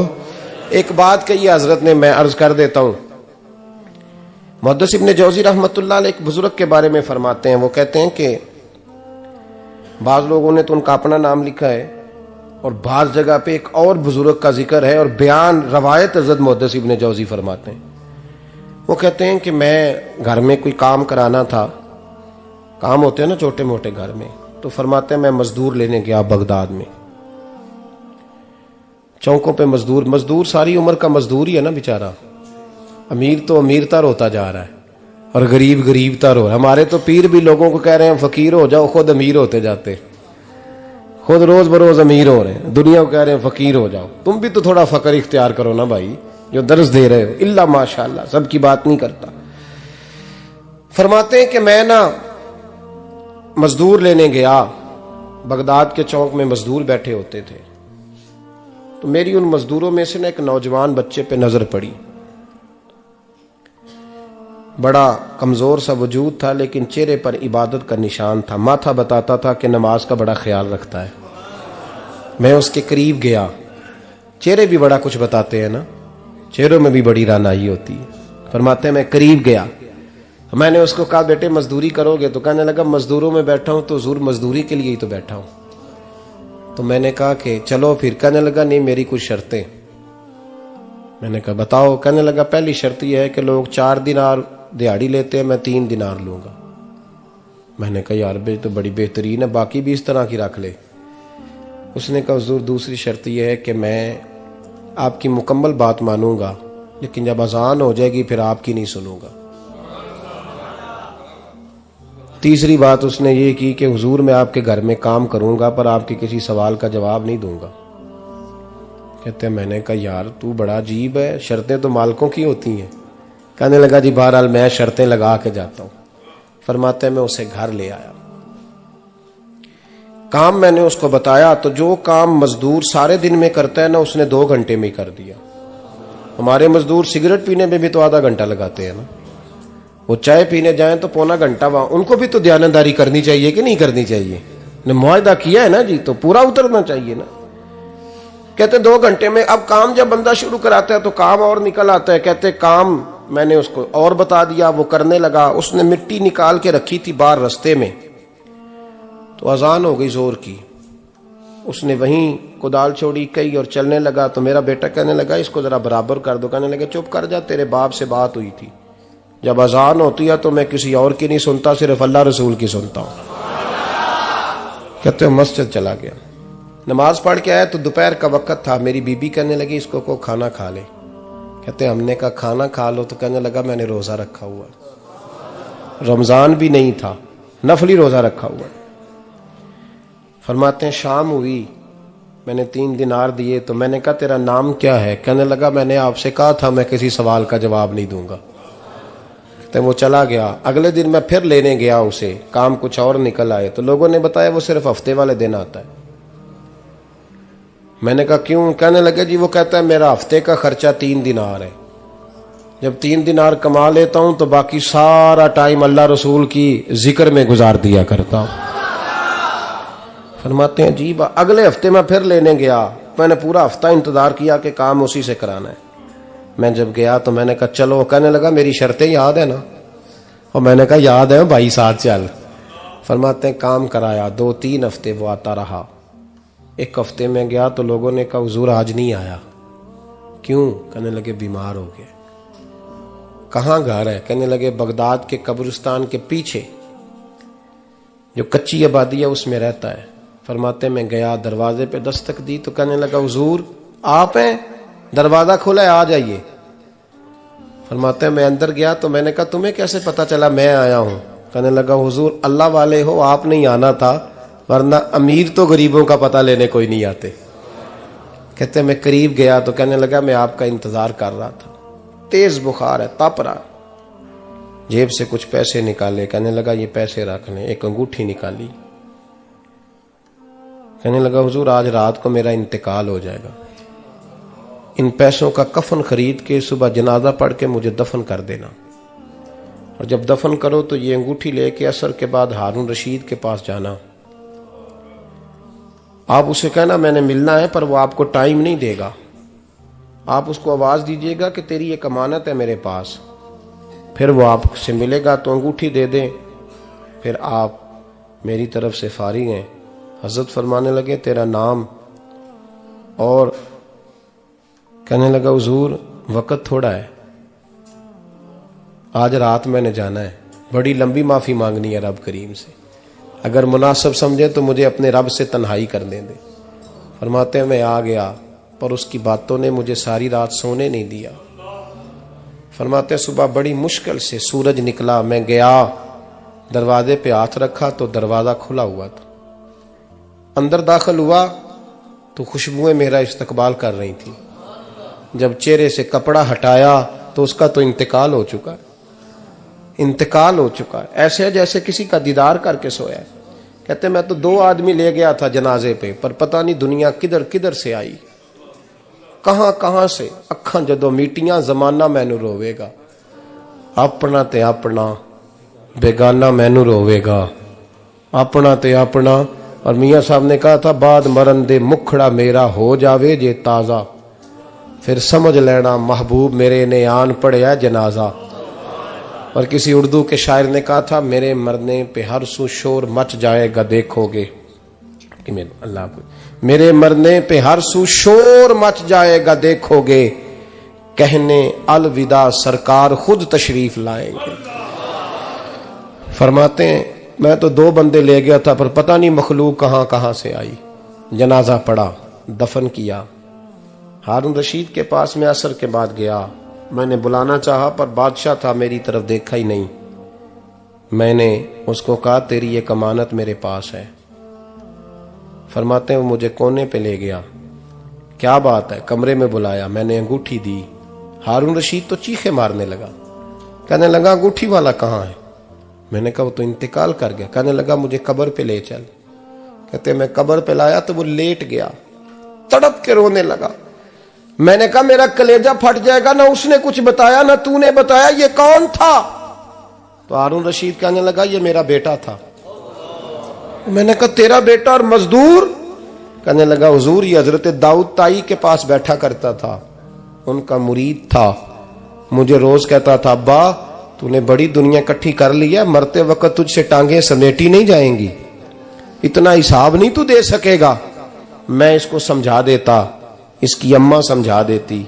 Speaker 1: एक बात कही हजरत ने, मैं अर्ज कर देता हूं। मुहद्दिस इब्न जौज़ी रहमतुल्लाह अलैह एक बुजुर्ग के बारे में फरमाते हैं, वो कहते हैं कि बाज लोगों ने तो उनका अपना नाम लिखा है और बाज जगह पे एक और बुजुर्ग का जिक्र है, और बयान रवायत हज़रत मुहद्दिस इब्न जौज़ी फरमाते हैं। वो कहते हैं कि मैं घर में कोई काम कराना था, काम होते हैं ना छोटे मोटे घर में, तो फरमाते हैं मैं मजदूर लेने गया बगदाद में। चौकों पे मजदूर सारी उम्र का मजदूर ही है ना बेचारा। अमीर तो अमीरतर होता जा रहा है और गरीब गरीबतर हो रहा है। हमारे तो पीर भी लोगों को कह रहे हैं फकीर हो जाओ, खुद अमीर होते जाते, खुद रोज बरोज अमीर हो रहे हैं। दुनिया को कह रहे हैं फकीर हो जाओ, तुम भी तो थोड़ा फकर इख्तियार करो ना भाई, जो दर्ज दे रहे हो। इल्ला माशाअल्लाह, सबकी बात नहीं करता। फरमाते हैं कि मैं ना मजदूर लेने गया, बगदाद के चौक में मजदूर बैठे होते थे, तो मेरी उन मजदूरों में से ना एक नौजवान बच्चे पे नजर पड़ी। बड़ा कमजोर सा वजूद था, लेकिन चेहरे पर इबादत का निशान था। माथा बताता था कि नमाज का बड़ा ख्याल रखता है। मैं उसके करीब गया, चेहरे भी बड़ा कुछ बताते हैं ना, चेहरों में भी बड़ी रानाई होती है। फरमाते हैं मैं करीब गया, मैंने उसको कहा बेटे मजदूरी करोगे? तो कहने लगा मजदूरों में बैठा हूं तो हुजूर मजदूरी के लिए ही तो बैठा हूं। तो मैंने कहा कि चलो फिर। कहने लगा नहीं मेरी कुछ शर्तें। मैंने कहा बताओ? कहने लगा पहली शर्त यह है कि लोग 4 दिनार दिहाड़ी लेते हैं, मैं 3 दिनार लूंगा। मैंने कहा यार बे तो बड़ी बेहतरीन है, बाकी भी इस तरह की रख ले। उसने कहा हुजूर दूसरी शर्त यह है कि मैं आपकी मुकम्मल बात मानूंगा, लेकिन जब अजान हो जाएगी फिर आपकी नहीं सुनूंगा। तीसरी बात उसने ये की कि हुजूर मैं आपके घर में काम करूंगा पर आपके किसी सवाल का जवाब नहीं दूंगा। कहते हैं मैंने कहा यार तू बड़ा अजीब है, शर्तें तो मालिकों की होती हैं। कहने लगा जी बहरहाल मैं शर्तें लगा के जाता हूं। फरमाते हैं मैं उसे घर ले आया, काम मैंने उसको बताया, तो जो काम मजदूर सारे दिन में करता है ना उसने 2 घंटे में कर दिया। हमारे मजदूर सिगरेट पीने में भी तो आधा घंटा लगाते हैं ना, वो चाय पीने जाएं तो पौना घंटा वहां। उनको भी तो दयानतदारी करनी चाहिए कि नहीं करनी चाहिए? ने मुआहदा किया है ना जी, तो पूरा उतरना चाहिए ना। कहते 2 घंटे में। अब काम जब बंदा शुरू कराता है तो काम और निकल आता है। कहते काम मैंने उसको और बता दिया, वो करने लगा। उसने मिट्टी निकाल के रखी थी बाहर रास्ते में, तो अजान हो गई जोर की। उसने वहीं कुदाल छोड़ी कई और चलने लगा। तो मेरा बेटा कहने लगा इसको जरा बराबर कर दो। कहने लगा चुप कर जा, तेरे बाप से बात हुई थी, जब अजान होती है तो मैं किसी और की नहीं सुनता, सिर्फ अल्लाह रसूल की सुनता हूं। कहते हो मस्जिद चला गया, नमाज पढ़ के आया तो दोपहर का वक्त था। मेरी बीबी कहने लगी इसको को खाना खा ले। कहते हमने कहा खाना खा लो, तो कहने लगा मैंने रोजा रखा हुआ, रमजान भी नहीं था, नफली रोजा रखा हुआ। फरमाते हैं शाम हुई, मैंने 3 दिनार दिए। तो मैंने कहा तेरा नाम क्या है? कहने लगा मैंने आपसे कहा था मैं किसी सवाल का जवाब नहीं दूंगा। तो वो चला गया। अगले दिन मैं फिर लेने गया उसे, काम कुछ और निकल आए। तो लोगों ने बताया वो सिर्फ हफ्ते वाले दिन आता है। मैंने कहा क्यों? कहने लगे जी वो कहता है मेरा हफ्ते का खर्चा 3 दिनार है, जब 3 दिनार कमा लेता हूं तो बाकी सारा टाइम अल्लाह रसूल की जिक्र में गुजार दिया करता हूं। फरमाते हैं जी अगले हफ्ते मैं फिर लेने गया, मैंने पूरा हफ्ता इंतजार किया कि काम उसी से कराना है। मैं जब गया तो मैंने कहा चलो। कहने लगा मेरी शर्तें याद है ना? और मैंने कहा याद है भाई, साथ चल। फरमाते हैं काम कराया, 2-3 हफ्ते वो आता रहा। 1 हफ्ते में गया तो लोगों ने कहा हुजूर आज नहीं आया। क्यों? कहने लगे बीमार हो गए। कहाँ घर है? कहने लगे बगदाद के कब्रिस्तान के पीछे जो कच्ची आबादी है उसमें रहता है। फरमाते मैं गया, दरवाजे पे दस्तक दी तो कहने लगा हुजूर आप हैं? दरवाजा खुला है, आ जाइए। फरमाते मैं अंदर गया तो मैंने कहा तुम्हें कैसे पता चला मैं आया हूं? कहने लगा हुजूर अल्लाह वाले हो, आप नहीं आना था, वरना अमीर तो गरीबों का पता लेने कोई नहीं आते। कहते मैं करीब गया तो कहने लगा मैं आपका इंतजार कर रहा था, तेज बुखार है, तप रहा। जेब से कुछ पैसे निकाले, कहने लगा ये पैसे रख लें। एक अंगूठी निकाली, कहने लगा हुजूर आज रात को मेरा इंतकाल हो जाएगा, इन पैसों का कफन खरीद के सुबह जनाजा पढ़ के मुझे दफन कर देना, और जब दफन करो तो ये अंगूठी लेके असर के बाद हारून रशीद के पास जाना। आप उसे कहना मैंने मिलना है, पर वो आपको टाइम नहीं देगा। आप उसको आवाज दीजिएगा कि तेरी एक अमानत है मेरे पास, फिर वो आपसे मिलेगा तो अंगूठी दे दें, फिर आप मेरी तरफ से फारिग हैं। हजरत फरमाने लगे तेरा नाम? और कहने लगा हुजूर वक्त थोड़ा है, आज रात मैंने जाना है, बड़ी लंबी माफी मांगनी है रब करीम से, अगर मुनासिब समझे तो मुझे अपने रब से तन्हाई करने दे। फरमाते हैं मैं आ गया, पर उसकी बातों ने मुझे सारी रात सोने नहीं दिया। फरमाते हैं सुबह बड़ी मुश्किल से सूरज निकला, मैं गया, दरवाजे पे हाथ रखा तो दरवाजा खुला हुआ था। अंदर दाखिल हुआ तो खुशबुएं मेरा इस्तकबाल कर रही थी। जब चेहरे से कपड़ा हटाया तो उसका तो इंतकाल हो चुका है, इंतकाल हो चुका है, ऐसे है जैसे किसी का दीदार करके सोया है। कहते मैं तो 2 आदमी ले गया था जनाजे पे, पर पता नहीं दुनिया किधर किधर से आई, कहां कहां से। अखां जदों मीटियां जमाना मैनू रोवेगा, अपना ते अपना बेगाना मैनू रोवेगा, अपना ते अपना। और मियां साहब ने कहा था बाद मरन दे मुखड़ा मेरा हो जावे जे ताजा, फिर समझ लेना महबूब मेरे ने आन पड़िया जनाजा। और किसी उर्दू के शायर ने कहा था मेरे मरने पे हर सू शोर मच जाएगा देखोगे, अल्लाह को मेरे मरने पे हर सू शोर मच जाएगा देखोगे, कहने अलविदा सरकार खुद तशरीफ लाएंगे। फरमाते हैं मैं तो 2 बंदे ले गया था, पर पता नहीं मखलूक कहां कहां से आई। जनाजा पड़ा, दफन किया। हारून रशीद के पास में असर के बाद गया, मैंने बुलाना चाहा पर बादशाह था, मेरी तरफ देखा ही नहीं। मैंने उसको कहा तेरी एक अमानत मेरे पास है। फरमाते हैं वो मुझे कोने पे ले गया, क्या बात है, कमरे में बुलाया, मैंने अंगूठी दी। हारून रशीद तो चीखे मारने लगा, कहने लगा अंगूठी वाला कहाँ है? मैंने कहा वो तो इंतकाल कर गया। कहने लगा मुझे कब्र पे ले चल। कहते मैं कब्र पे लाया तो वो लेट गया, तड़प के रोने लगा। मैंने कहा मेरा कलेजा फट जाएगा, ना उसने कुछ बताया ना तूने बताया, ये कौन था? तो हारून रशीद कहने लगा ये मेरा बेटा था। मैंने कहा तेरा बेटा और मजदूर? कहने लगा हुजूर ये हजरत दाऊद ताई के पास बैठा करता था, उनका मुरीद था, मुझे रोज कहता था अब्बा तूने बड़ी दुनिया इकट्ठी कर ली है, मरते वक्त तुझसे टांगे समेटी नहीं जाएंगी, इतना हिसाब नहीं तू दे सकेगा। मैं इसको समझा देता, इसकी अम्मा समझा देती।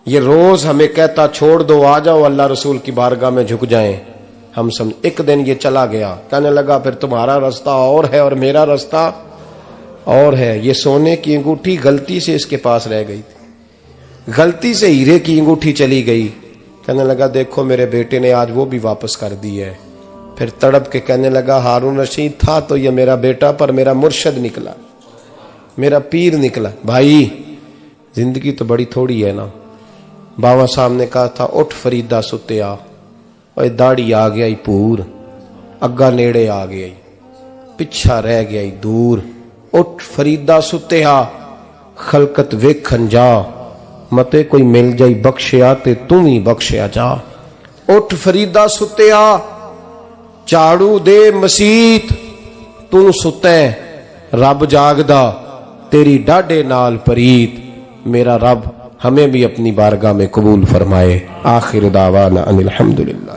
Speaker 1: ये रोज हमें कहता छोड़ दो, आ जाओ अल्लाह रसूल की बारगाह में झुक जाएं, हम समझ। एक दिन ये चला गया, कहने लगा फिर तुम्हारा रास्ता और है और मेरा रास्ता और है। ये सोने की अंगूठी गलती से इसके पास रह गई थी, गलती से हीरे की अंगूठी चली गई। कहने लगा देखो मेरे बेटे ने आज वो भी वापस कर दी है। फिर तड़प के कहने लगा हारून रशीद था तो ये मेरा बेटा, पर मेरा मुर्शद निकला, मेरा पीर निकला। भाई जिंदगी तो बड़ी थोड़ी है ना। बाबा साहब ने कहा था उठ फरीदा सुत्या, और दाढ़ी आ गया पूर, अग्गा नेड़े आ गया, पिछा रह गया दूर। उठ फरीदा सुत्या खलकत वेखन जा, मते कोई मिल जाई बख्शिया ते तू ही बख्शिया जा। उठ फरीदा सुत्या झाड़ू दे मसीत, तू सुते रब जागदा, तेरी डाडे नाल परीत। मेरा रब हमें भी अपनी बारगाह में कबूल फरमाए। आखिर दावाना अनिल हम्दुलिल्लाह।